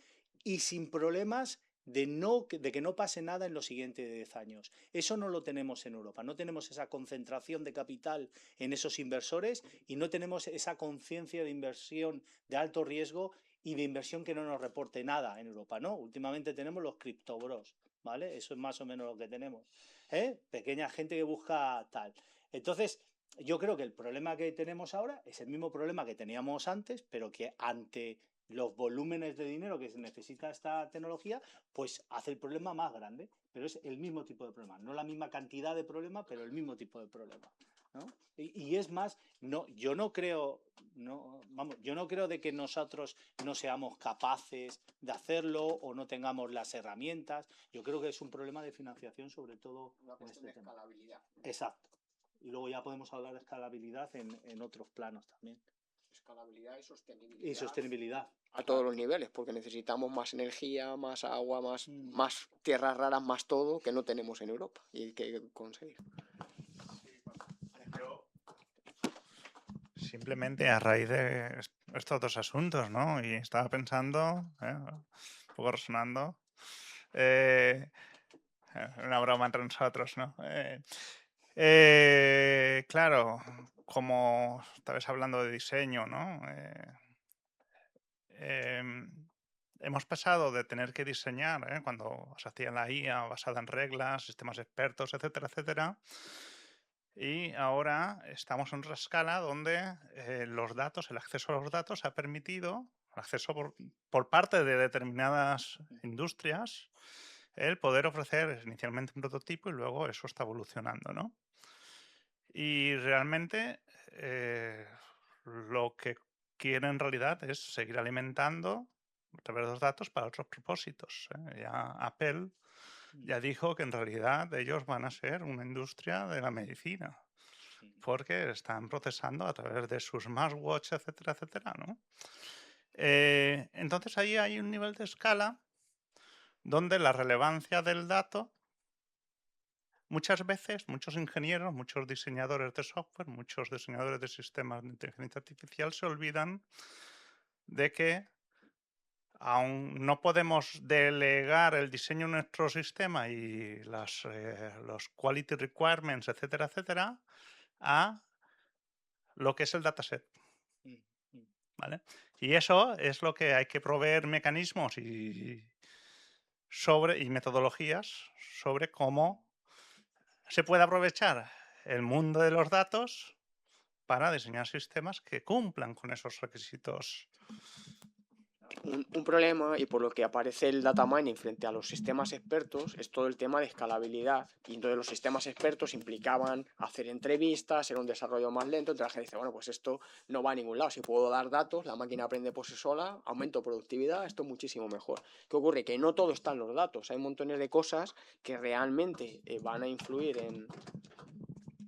y sin problemas de que no pase nada en los siguientes 10 años. Eso no lo tenemos en Europa, no tenemos esa concentración de capital en esos inversores y no tenemos esa conciencia de inversión de alto riesgo y de inversión que no nos reporte nada en Europa, ¿no? Últimamente tenemos los criptobros, ¿vale? Eso es más o menos lo que tenemos, ¿eh? Pequeña gente que busca tal. Entonces, yo creo que el problema que tenemos ahora es el mismo problema que teníamos antes, pero que ante los volúmenes de dinero que se necesita esta tecnología, pues hace el problema más grande. Pero es el mismo tipo de problema. No la misma cantidad de problema, pero el mismo tipo de problema, ¿no? Y es más, yo no creo de que nosotros no seamos capaces de hacerlo o no tengamos las herramientas. Yo creo que es un problema de financiación, sobre todo Una en cuestión este de tema. escalabilidad. Exacto. Y luego ya podemos hablar de escalabilidad en otros planos también. Escalabilidad y sostenibilidad. Y sostenibilidad. A todos los niveles, porque necesitamos más energía, más agua, más Mm. tierras raras, más todo que no tenemos en Europa y que hay que conseguir. Yo simplemente a raíz de estos dos asuntos, ¿no? Y estaba pensando, un poco resonando, una broma entre nosotros, ¿no? Claro, como estabas hablando de diseño, ¿no? Hemos pasado de tener que diseñar, cuando se hacía la IA basada en reglas, sistemas expertos, etcétera, etcétera, y ahora estamos en otra escala donde los datos, el acceso a los datos ha permitido, el acceso por parte de determinadas industrias, el poder ofrecer inicialmente un prototipo y luego eso está evolucionando, ¿no? Y realmente lo que quieren en realidad es seguir alimentando a través de los datos para otros propósitos. Ya Apple ya dijo que en realidad ellos van a ser una industria de la medicina, porque están procesando a través de sus smartwatch, etcétera, etcétera, ¿no? Entonces ahí hay un nivel de escala donde la relevancia del dato, muchas veces, muchos ingenieros, muchos diseñadores de software, muchos diseñadores de sistemas de inteligencia artificial se olvidan de que aún no podemos delegar el diseño de nuestro sistema y los quality requirements, etcétera, etcétera, a lo que es el dataset. ¿Vale? Y eso es lo que hay que proveer mecanismos y metodologías sobre cómo se puede aprovechar el mundo de los datos para diseñar sistemas que cumplan con esos requisitos. Un problema, y por lo que aparece el data mining frente a los sistemas expertos, es todo el tema de escalabilidad. Y entonces los sistemas expertos implicaban hacer entrevistas, era un desarrollo más lento. Entonces la gente dice, bueno, pues esto no va a ningún lado. Si puedo dar datos, la máquina aprende por sí sola, aumento productividad, esto es muchísimo mejor. ¿Qué ocurre? Que no todo está en los datos. Hay montones de cosas que realmente van a influir en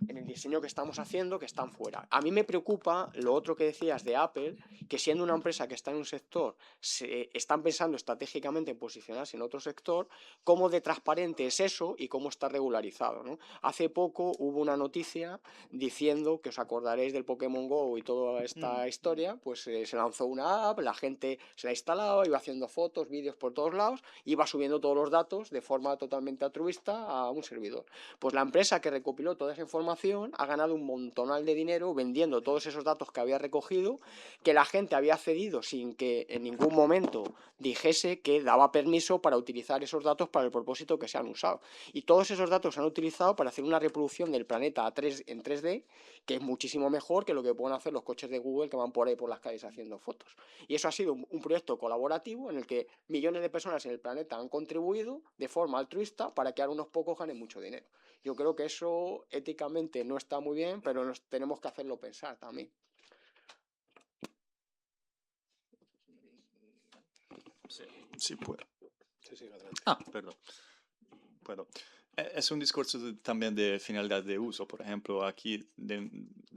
el diseño que estamos haciendo, que están fuera. A mí me preocupa lo otro que decías de Apple, que siendo una empresa que está en un sector, están pensando estratégicamente en posicionarse en otro sector, cómo de transparente es eso y cómo está regularizado, ¿no? Hace poco hubo una noticia diciendo, que os acordaréis del Pokémon GO y toda esta historia, pues se lanzó una app, la gente se la instalaba, iba haciendo fotos, vídeos por todos lados, iba subiendo todos los datos de forma totalmente altruista a un servidor. Pues la empresa que recopiló toda esa información ha ganado un montonal de dinero vendiendo todos esos datos que había recogido, que la gente había cedido sin que en ningún momento dijese que daba permiso para utilizar esos datos para el propósito que se han usado. Y todos esos datos se han utilizado para hacer una reproducción del planeta en 3D, que es muchísimo mejor que lo que pueden hacer los coches de Google que van por ahí por las calles haciendo fotos. Y eso ha sido un proyecto colaborativo en el que millones de personas en el planeta han contribuido de forma altruista para que ahora unos pocos ganen mucho dinero. Yo creo que eso éticamente no está muy bien, pero nos tenemos que hacerlo pensar también. Sí, puedo. Sí, adelante. Perdón. Puedo. Es un discurso también de finalidad de uso. Por ejemplo, aquí de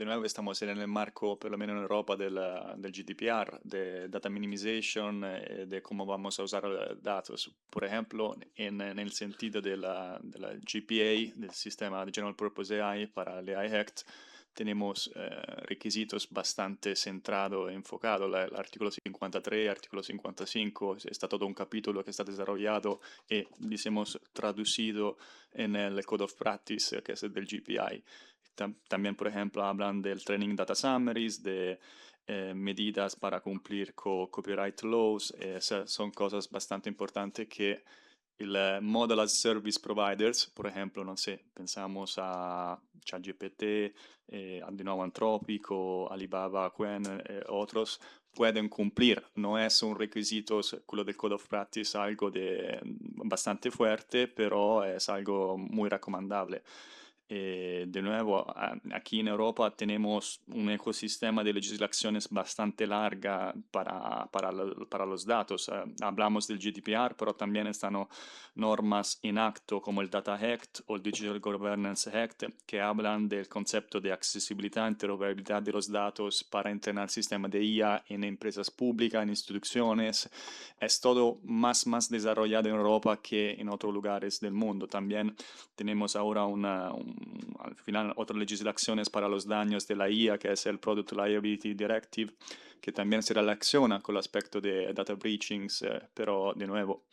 nuevo estamos en el marco, por lo menos en Europa, del GDPR, de data minimization, de cómo vamos a usar datos. Por ejemplo, en el sentido de la GPA, del sistema de General Purpose AI para el AI Act, tenemos requisitos bastante centrados, enfocados. El artículo 53, artículo 55, está todo un capítulo que está desarrollado y, digamos, traducido en el Code of Practice, que es el del GPI. También, por ejemplo, hablan del Training Data Summaries, de medidas para cumplir con copyright laws. Son cosas bastante importantes que el Model as Service Providers, por ejemplo, no sé, pensamos a ChatGPT, de nuevo Anthropic o Alibaba, Qwen, otros, pueden cumplir. No es un requisito, quello del Code of Practice, algo bastante fuerte, pero es algo muy recomendable. De nuevo, aquí en Europa tenemos un ecosistema de legislaciones bastante larga para los datos. Hablamos del GDPR, pero también están normas en acto como el Data Act o el Digital Governance Act, que hablan del concepto de accesibilidad e interoperabilidad de los datos para entrenar el sistema de IA en empresas públicas, en instituciones. Es todo más desarrollado en Europa que en otros lugares del mundo. También tenemos ahora al final otras legislaciones para los daños de la IA, que es el Product Liability Directive, que también se relaciona con el aspecto de data breachings, pero de nuevo,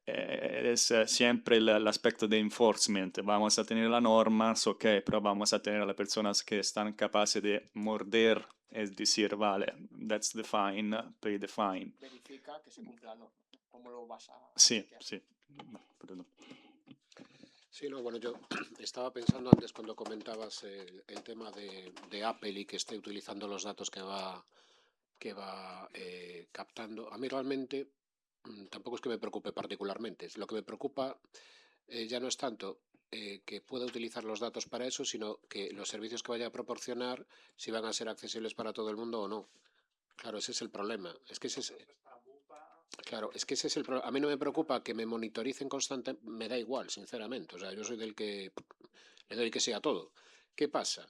es siempre el aspecto de enforcement. Vamos a tener las normas, ok, pero vamos a tener a las personas que están capaces de morder, es decir, vale, that's the fine, pay the fine. Verifica que se cumpla la norma. ¿Cómo lo vas a...? Sí, sí. Perdón. Sí, no, bueno, yo estaba pensando antes cuando comentabas el tema de Apple y que esté utilizando los datos que va captando. A mí realmente tampoco es que me preocupe particularmente. Lo que me preocupa ya no es tanto que pueda utilizar los datos para eso, sino que los servicios que vaya a proporcionar, si van a ser accesibles para todo el mundo o no. Claro, ese es el problema. Es que ese es... Claro, es que ese es el problema. A mí no me preocupa que me monitoricen constantemente, me da igual, sinceramente. O sea, yo soy del que le doy que sea todo. ¿Qué pasa?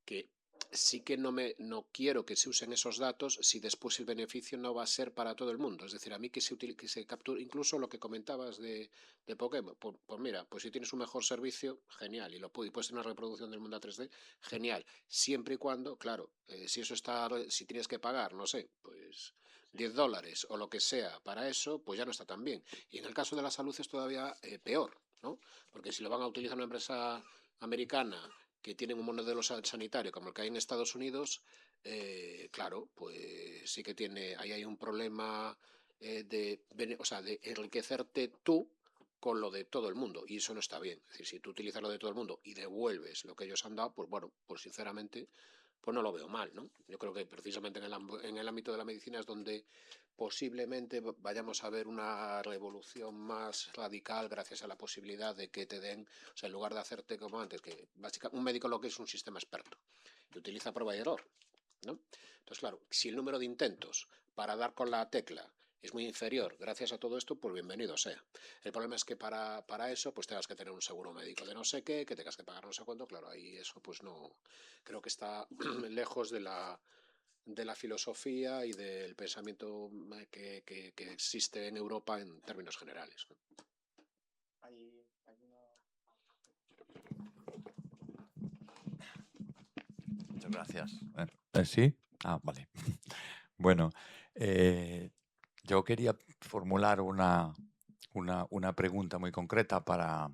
Que sí que no quiero que se usen esos datos si después el beneficio no va a ser para todo el mundo. Es decir, a mí que se capture, incluso lo que comentabas de Pokémon, pues mira, pues si tienes un mejor servicio, genial, y puedes tener una reproducción del mundo a 3D, genial, siempre y cuando, claro, si tienes que pagar, no sé, pues $10 o lo que sea para eso, pues ya no está tan bien. Y en el caso de la salud es todavía peor, ¿no? Porque si lo van a utilizar una empresa americana que tienen un modelo sanitario como el que hay en Estados Unidos, claro, pues sí que ahí hay un problema de enriquecerte tú con lo de todo el mundo, y eso no está bien. Es decir, si tú utilizas lo de todo el mundo y devuelves lo que ellos han dado, pues bueno, pues sinceramente, pues no lo veo mal, ¿no? Yo creo que precisamente en el ámbito de la medicina es donde posiblemente vayamos a ver una revolución más radical gracias a la posibilidad de que te den, o sea, en lugar de hacerte como antes, que básicamente un médico lo que es un sistema experto, que utiliza prueba y error, ¿no? Entonces, claro, si el número de intentos para dar con la tecla es muy inferior, gracias a todo esto, pues bienvenido sea. El problema es que para eso pues tengas que tener un seguro médico de no sé qué, que tengas que pagar no sé cuánto, claro, ahí eso pues no, creo que está lejos de la filosofía y del pensamiento que existe en Europa en términos generales, ¿no? Muchas gracias. ¿Sí? Ah, vale. Bueno, yo quería formular una pregunta muy concreta para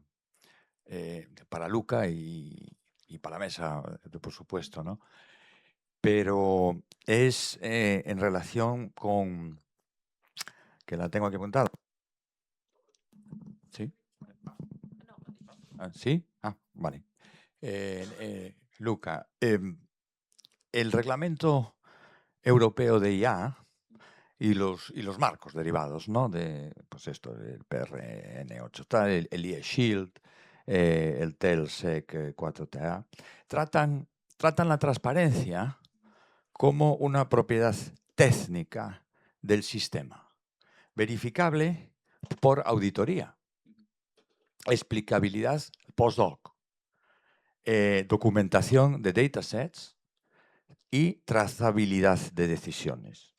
Luca y para la mesa, por supuesto, ¿no? Pero es en relación con... que la tengo aquí apuntada. ¿Sí? ¿Sí? Ah, vale. Luca, el reglamento europeo de IA y los marcos derivados, ¿no? De, pues esto, el PRN8 tal, el IA Shield, el TELSEC 4TA, tratan la transparencia como una propiedad técnica del sistema, verificable por auditoría, explicabilidad post-hoc, documentación de datasets y trazabilidad de decisiones.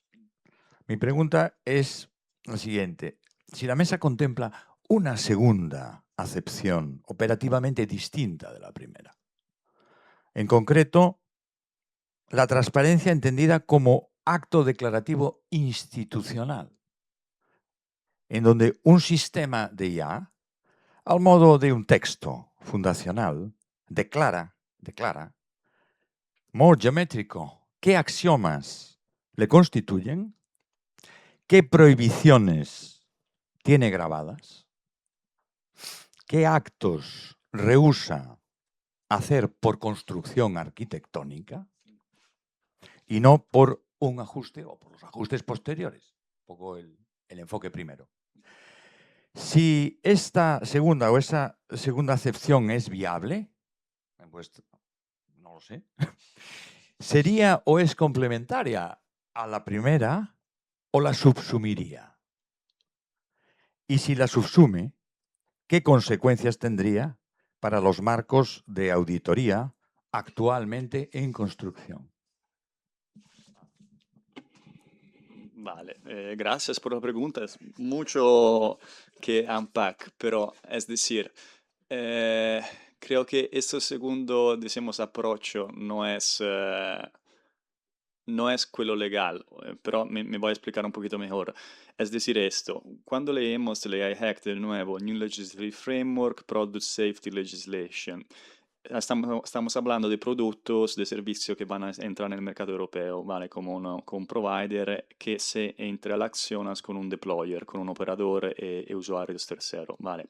Mi pregunta es la siguiente. Si la mesa contempla una segunda acepción operativamente distinta de la primera, en concreto, la transparencia entendida como acto declarativo institucional, en donde un sistema de IA, al modo de un texto fundacional, declara, modo geométrico, qué axiomas le constituyen, qué prohibiciones tiene grabadas, qué actos rehúsa hacer por construcción arquitectónica y no por un ajuste o por los ajustes posteriores. Un poco el enfoque primero. Si esta segunda o esa segunda acepción es viable, pues no lo sé, ¿sería o es complementaria a la primera o la subsumiría? Y si la subsume, ¿qué consecuencias tendría para los marcos de auditoría actualmente en construcción? Vale, gracias por la pregunta. Es mucho que unpack, pero es decir, creo que este segundo, decimos, approach no es quello legal, pero me voy a explicar un poquito mejor. Es decir, esto, cuando leemos el AI Act de nuevo, New Legislative Framework, Product Safety Legislation, estamos hablando de productos, de servicios que van a entrar en el mercado europeo, ¿vale? Como un provider que se interrelaciona con un deployer, con un operador y usuarios terceros, ¿vale?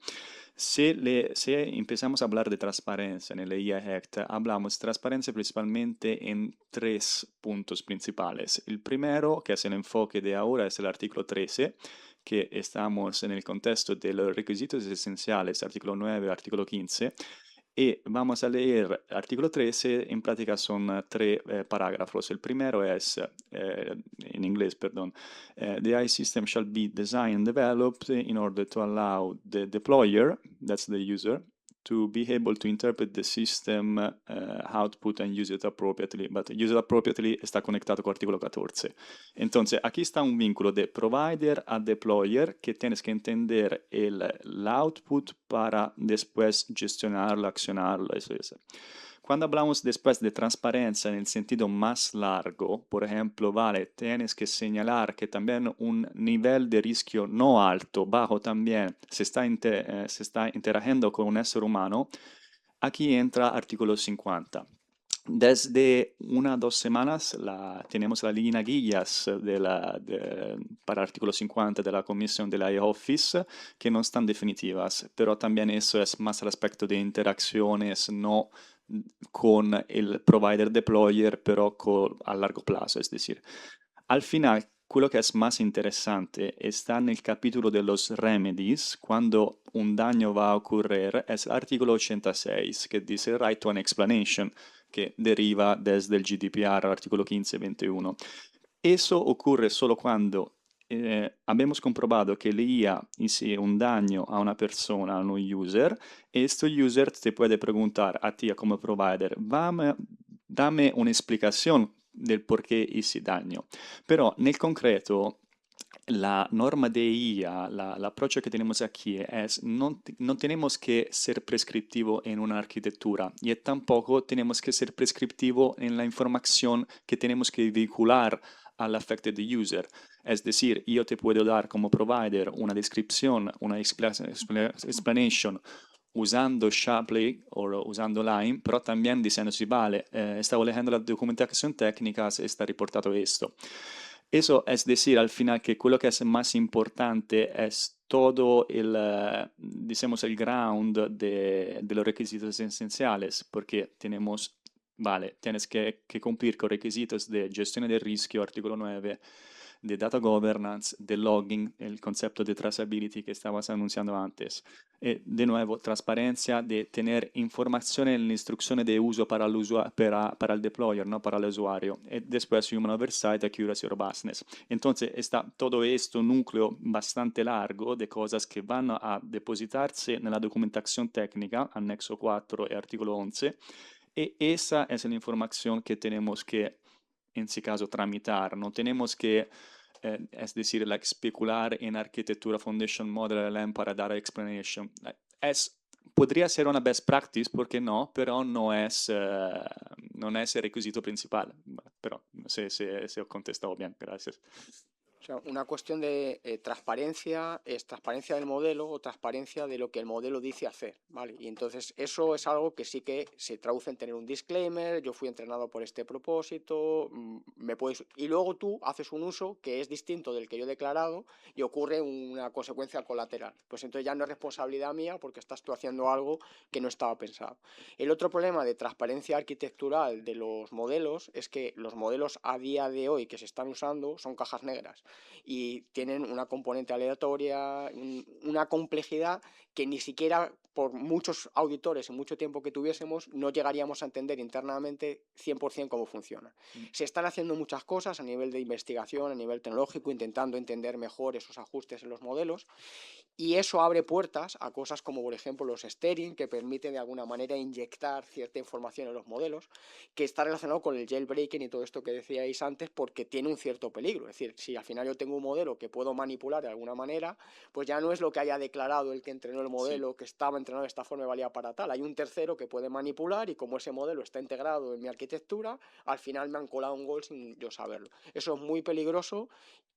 Si empezamos a hablar de transparencia en el AI Act, hablamos de transparencia principalmente en 3 puntos principales. El primero, que es el enfoque de ahora, es el artículo 13, que estamos en el contexto de los requisitos esenciales, artículo 9, artículo 15, y vamos a leer artículo 13, en práctica son 3 parágrafos. El primero es, en inglés, perdón, the AI system shall be designed and developed in order to allow the deployer, that's the user, to be able to interpret the system output and use it appropriately. But use it appropriately está conectado con el artículo 14. Entonces, aquí está un vínculo de provider a deployer que tienes que entender el output para después gestionarlo, accionarlo, eso. Cuando hablamos después de transparencia en el sentido más largo, por ejemplo, vale, tienes que señalar que también un nivel de riesgo no alto, bajo también, se está interagiendo con un ser humano, aquí entra artículo 50. Desde 1 o 2 semanas tenemos la línea guías para el artículo 50 de la Comisión de la Office, que no están definitivas, pero también eso es más al aspecto de interacciones, no con el provider deployer, pero a largo plazo. Es decir, al final, quello che è más interesante está en el capítulo de los remedies, cuando un daño va a ocurrir, es el artículo 86, que dice right to an explanation, que deriva desde el GDPR, artículo 15-21. Eso ocurre solo cuando abbiamo comprobato che l'IA hizo un daño a una persona, a un user, e questo user te puede preguntar a ti come provider, dame una explicación del por qué hice daño. Pero nel concreto, la norma de IA, el approach que tenemos aquí es no tenemos que ser prescriptivo en una arquitectura y tampoco tenemos que ser prescriptivo en la información que tenemos que vehicular al affected user. Es decir, yo te puedo dar como provider una descripción, una explanation usando Shapley o usando Lime, pero también diciendo, sí, vale, estaba leyendo la documentación técnica, está reportado esto. Eso es decir, al final, que lo que es más importante es todo el ground de los requisitos esenciales, porque tenemos, vale, tienes que cumplir con requisitos de gestión de riesgo, artículo 9, de data governance, de logging, el concepto de traceability que estabas anunciando antes. De nuevo, transparencia, de tener información en la instrucción de uso para el deployer, no para el usuario. Y después human oversight, accuracy, robustness. Entonces está todo esto núcleo bastante largo de cosas que van a depositarse en la documentación técnica, anexo 4 y artículo 11. Y esa es la información que tenemos que, en ese caso, tramitar. No tenemos que, es decir, especular en arquitectura Foundation Model LLM para dar explanation. Podría ser una best practice, ¿por qué no? Pero no es el requisito principal. Pero no sé si he contestado bien. Gracias. O sea, una cuestión de transparencia, es transparencia del modelo o transparencia de lo que el modelo dice hacer, ¿vale? Y entonces eso es algo que sí que se traduce en tener un disclaimer, yo fui entrenado por este propósito, y luego tú haces un uso que es distinto del que yo he declarado y ocurre una consecuencia colateral. Pues entonces ya no es responsabilidad mía porque estás tú haciendo algo que no estaba pensado. El otro problema de transparencia arquitectural de los modelos es que los modelos a día de hoy que se están usando son cajas negras y tienen una componente aleatoria, una complejidad que ni siquiera por muchos auditores y mucho tiempo que tuviésemos no llegaríamos a entender internamente 100% cómo funciona. Se están haciendo muchas cosas a nivel de investigación, a nivel tecnológico, intentando entender mejor esos ajustes en los modelos, y eso abre puertas a cosas como, por ejemplo, los steering, que permiten de alguna manera inyectar cierta información en los modelos, que está relacionado con el jailbreaking y todo esto que decíais antes, porque tiene un cierto peligro. Es decir, si al final yo tengo un modelo que puedo manipular de alguna manera, pues ya no es lo que haya declarado el que entrenó el modelo, que estaba entrenado de esta forma y valía para tal. Hay un tercero que puede manipular y como ese modelo está integrado en mi arquitectura, al final me han colado un gol sin yo saberlo. Eso es muy peligroso.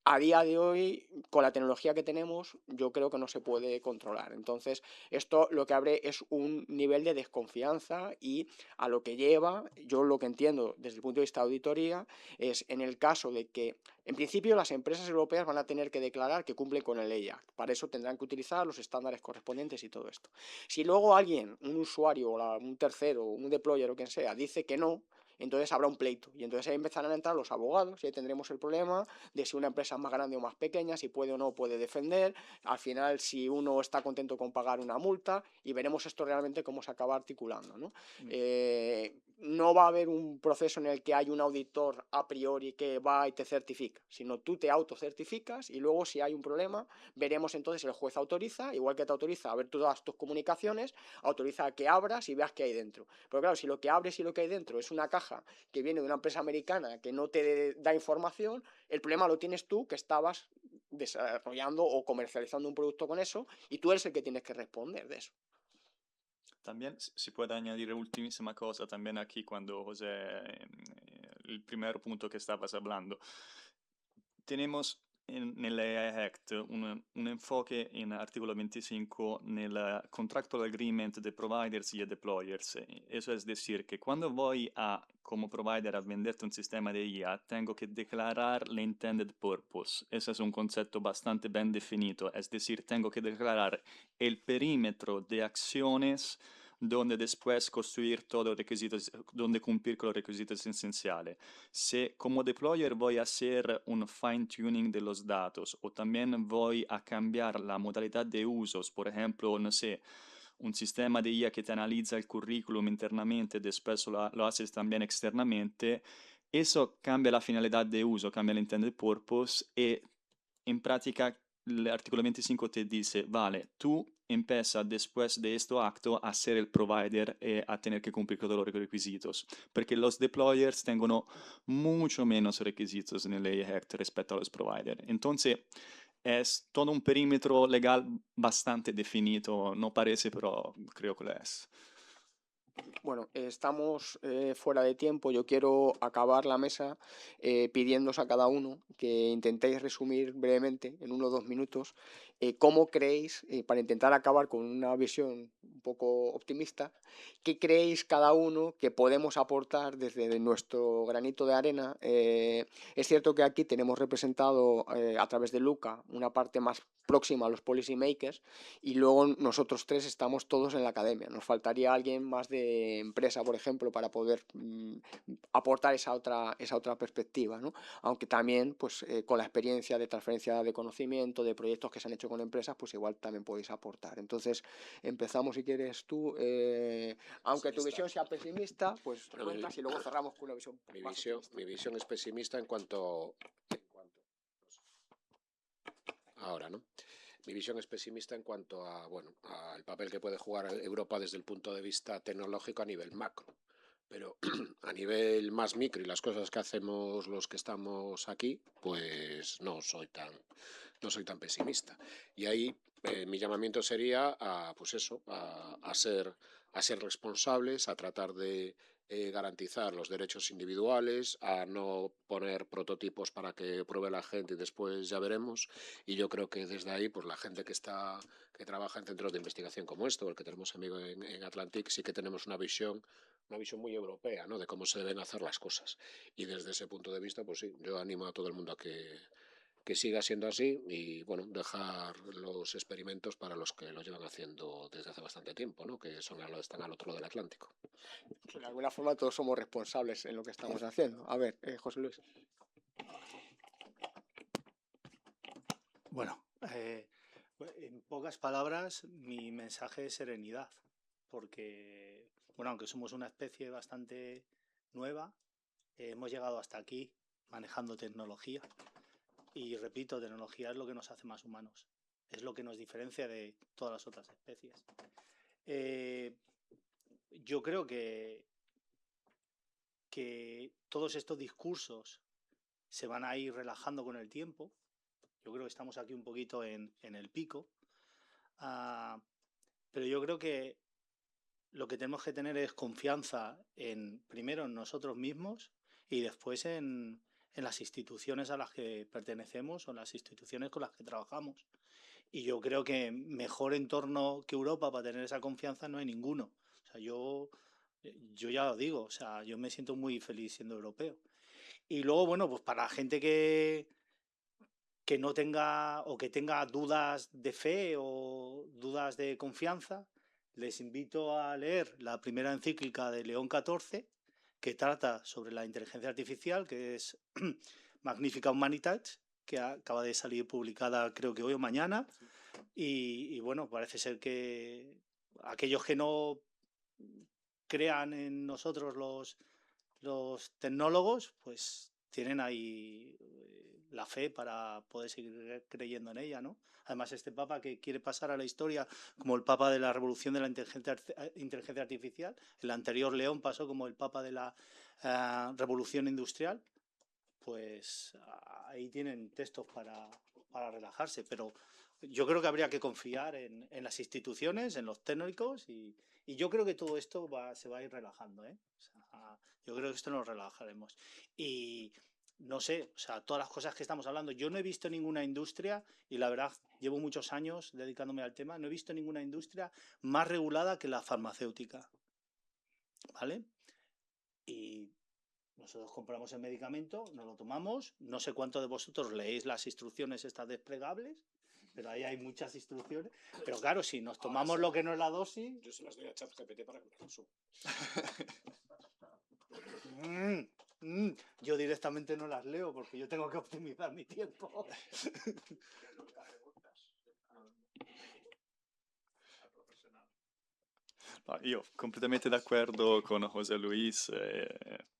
A día de hoy, con la tecnología que tenemos, yo creo que no se puede controlar. Entonces, esto lo que abre es un nivel de desconfianza y a lo que lleva, yo lo que entiendo desde el punto de vista de auditoría, es en el caso de que, en principio, las empresas europeas van a tener que declarar que cumplen con el EIAC. Para eso tendrán que utilizar los estándares correspondientes y todo esto. Si luego alguien, un usuario, o un tercero, un deployer o quien sea, dice que no, entonces habrá un pleito y entonces ahí empezarán a entrar los abogados y ahí tendremos el problema de si una empresa es más grande o más pequeña, si puede o no puede defender, al final si uno está contento con pagar una multa y veremos esto realmente cómo se acaba articulando, ¿no? No va a haber un proceso en el que hay un auditor a priori que va y te certifica, sino tú te autocertificas y luego si hay un problema veremos entonces el juez autoriza, igual que te autoriza a ver todas tus comunicaciones, autoriza a que abras y veas qué hay dentro. Pero claro, si lo que abres y lo que hay dentro es una caja que viene de una empresa americana que no te da información, el problema lo tienes tú que estabas desarrollando o comercializando un producto con eso y tú eres el que tienes que responder de eso. También si puede añadir ultimísima cosa también aquí cuando José, el primer punto que estabas hablando. Tenemos en el AI Act un enfoque en artículo 25 en el Contractual Agreement de Providers y de Deployers. Eso es decir, que cuando voy como provider a venderte un sistema de IA, tengo que declarar la intended purpose. Ese es un concepto bastante bien definido. Es decir, tengo que declarar el perímetro de acciones donde después construir todos los requisitos, donde cumplir con los requisitos esenciales. Si como deployer voy a hacer un fine tuning de los datos o también voy a cambiar la modalidad de usos, por ejemplo, no sé, un sistema de IA que te analiza el currículum internamente, después lo haces también externamente, eso cambia la finalidad de uso, cambia el intended purpose y en práctica el artículo 25 te dice, vale, tú empieza después de este acto a ser el provider y a tener que cumplir con todos los requisitos, porque los deployers tienen mucho menos requisitos en el AI Act respecto a los providers. Entonces, es todo un perímetro legal bastante definido, no parece, pero creo que lo es. Bueno, estamos fuera de tiempo. Yo quiero acabar la mesa pidiéndoos a cada uno que intentéis resumir brevemente, en 1 o 2 minutos, cómo creéis, para intentar acabar con una visión un poco optimista, qué creéis cada uno que podemos aportar desde nuestro granito de arena. Es cierto que aquí tenemos representado a través de Luca una parte más próxima a los policy makers y luego nosotros tres estamos todos en la academia. Nos faltaría alguien más de empresa, por ejemplo, para poder aportar esa otra perspectiva, ¿no? Aunque también pues con la experiencia de transferencia de conocimiento, de proyectos que se han hecho con empresas, pues igual también podéis aportar. Entonces empezamos si quieres tú, aunque tu visión sea pesimista, pues cuentas y luego cerramos con una visión más optimista. Mi visión es pesimista en cuanto ahora, ¿no? Mi visión es pesimista en cuanto a, bueno, al papel que puede jugar Europa desde el punto de vista tecnológico a nivel macro. Pero a nivel más micro y las cosas que hacemos los que estamos aquí, pues no soy tan pesimista. Y ahí mi llamamiento sería a, pues eso, a ser responsables, a tratar de garantizar los derechos individuales, a no poner prototipos para que pruebe la gente y después ya veremos. Y yo creo que desde ahí, pues la gente que trabaja en centros de investigación como esto, el que tenemos amigo en Atlantic, sí que tenemos una visión muy europea, ¿no?, de cómo se deben hacer las cosas. Y desde ese punto de vista, pues sí, yo animo a todo el mundo a que siga siendo así y, bueno, dejar los experimentos para los que lo llevan haciendo desde hace bastante tiempo, ¿no?, que están al otro lado del Atlántico. De alguna forma todos somos responsables en lo que estamos haciendo. A ver, José Luis. Bueno, en pocas palabras, mi mensaje es serenidad, porque, bueno, aunque somos una especie bastante nueva, hemos llegado hasta aquí manejando tecnología. Y repito, tecnología es lo que nos hace más humanos, es lo que nos diferencia de todas las otras especies. Yo creo que todos estos discursos se van a ir relajando con el tiempo. Yo creo que estamos aquí un poquito en el pico, pero yo creo que lo que tenemos que tener es confianza primero en nosotros mismos y después en las instituciones a las que pertenecemos o en las instituciones con las que trabajamos. Y yo creo que mejor entorno que Europa para tener esa confianza no hay ninguno. O sea, yo ya lo digo, o sea, yo me siento muy feliz siendo europeo. Y luego, bueno, pues para la gente que no tenga o que tenga dudas de fe o dudas de confianza, les invito a leer la primera encíclica de León XIV, que trata sobre la inteligencia artificial, que es Magnifica Humanitas, que acaba de salir publicada creo que hoy o mañana. Y bueno, parece ser que aquellos que no crean en nosotros los tecnólogos, pues tienen ahí la fe para poder seguir creyendo en ella, ¿no? Además, este papa que quiere pasar a la historia como el papa de la revolución de la inteligencia artificial, el anterior León pasó como el papa de la revolución industrial, pues ahí tienen textos para relajarse, pero yo creo que habría que confiar en las instituciones, en los técnicos y yo creo que todo esto se va a ir relajando, ¿eh? O sea, yo creo que esto nos relajaremos. Y no sé, o sea, todas las cosas que estamos hablando, yo no he visto ninguna industria, y la verdad, llevo muchos años dedicándome al tema, no he visto ninguna industria más regulada que la farmacéutica, ¿vale? Y nosotros compramos el medicamento, nos lo tomamos, no sé cuántos de vosotros leéis las instrucciones estas desplegables, pero ahí hay muchas instrucciones. Pero claro, si nos tomamos lo que no es la dosis... Yo se las doy a ChatGPT para que me resume. Yo directamente no las leo porque yo tengo que optimizar mi tiempo. No, io completamente d'accordo con José Luis.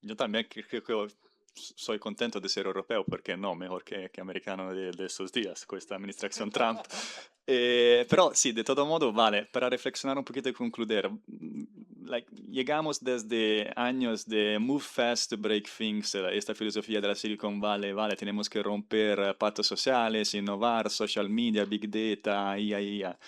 Yo también creo que soy contento de ser europeo, porque no, mejor que americano de estos días, con esta administración Trump. Pero sí, de todo modo, vale, para reflexionar un poquito y concluir, llegamos desde años de move fast, break things, esta filosofía de la Silicon Valley, vale, tenemos que romper pactos sociales, innovar, social media, big data, IA.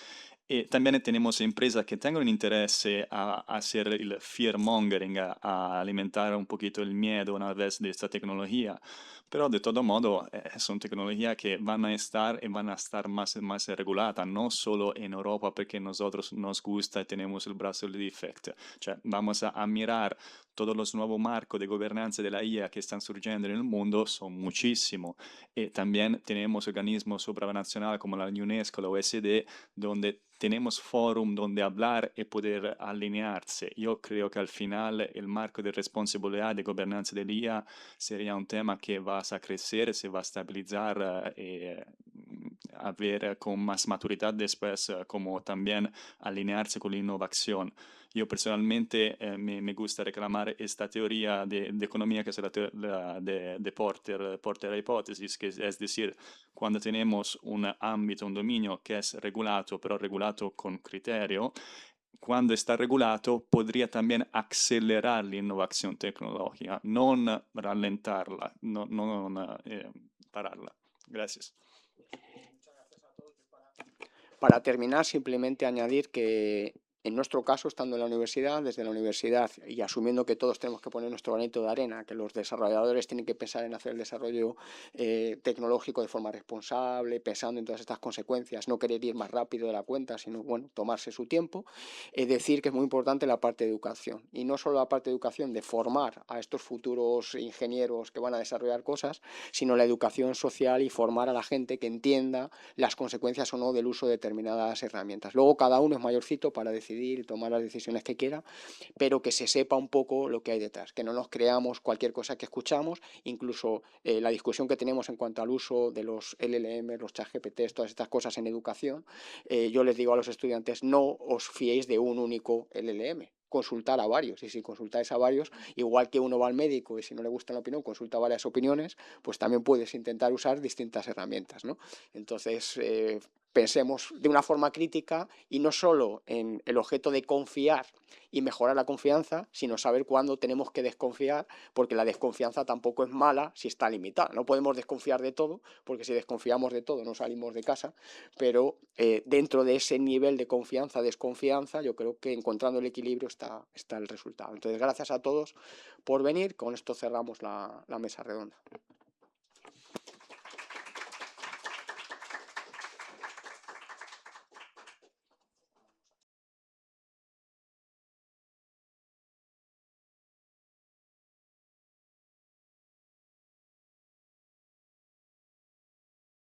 Y también tenemos empresas que tengan un interés a hacer el fear mongering, a alimentar un poquito el miedo una vez de esta tecnología. Pero de todo modo, son tecnologías que van a estar y van a estar más reguladas, no solo en Europa, porque nosotros nos gusta y tenemos el Brussels Effect. Cioè, vamos a mirar todos los nuevos marcos de gobernanza de la IA que están surgiendo en el mundo, son muchísimos. Y también tenemos organismos supranacionales como la UNESCO, la OSD, donde tenemos forum donde hablar y poder alinearse. Yo creo que al final el marco de responsabilidad de gobernanza del IA sería un tema que va a crecer, se va a estabilizar a ver con más maturidad después, como también alinearse con la innovación. Yo personalmente me gusta reclamar esta teoría de economía que es la de Porter Hypothesis, que es decir, cuando tenemos un ámbito, un dominio que es regulado, pero regulado con criterio, cuando está regulato podría también acelerar la innovación tecnológica, no ralentarla, no pararla. Gracias. Para terminar, simplemente añadir que en nuestro caso, estando en la universidad, desde la universidad y asumiendo que todos tenemos que poner nuestro granito de arena, que los desarrolladores tienen que pensar en hacer el desarrollo tecnológico de forma responsable, pensando en todas estas consecuencias, no querer ir más rápido de la cuenta, sino bueno, tomarse su tiempo, decir que es muy importante la parte de educación, y no solo la parte de educación de formar a estos futuros ingenieros que van a desarrollar cosas, sino la educación social y formar a la gente que entienda las consecuencias o no del uso de determinadas herramientas. Luego cada uno es mayorcito para decidir y tomar las decisiones que quiera, pero que se sepa un poco lo que hay detrás, que no nos creamos cualquier cosa que escuchamos, incluso la discusión que tenemos en cuanto al uso de los LLM, los ChatGPT, todas estas cosas en educación. Yo les digo a los estudiantes, no os fiéis de un único LLM, consultar a varios, y si consultáis a varios, igual que uno va al médico y si no le gusta la opinión, consulta varias opiniones, pues también puedes intentar usar distintas herramientas, ¿no? Entonces, pensemos de una forma crítica y no solo en el objeto de confiar y mejorar la confianza, sino saber cuándo tenemos que desconfiar, porque la desconfianza tampoco es mala si está limitada. No podemos desconfiar de todo, porque si desconfiamos de todo no salimos de casa, pero dentro de ese nivel de confianza, desconfianza, yo creo que encontrando el equilibrio está el resultado. Entonces, gracias a todos por venir. Con esto cerramos la mesa redonda.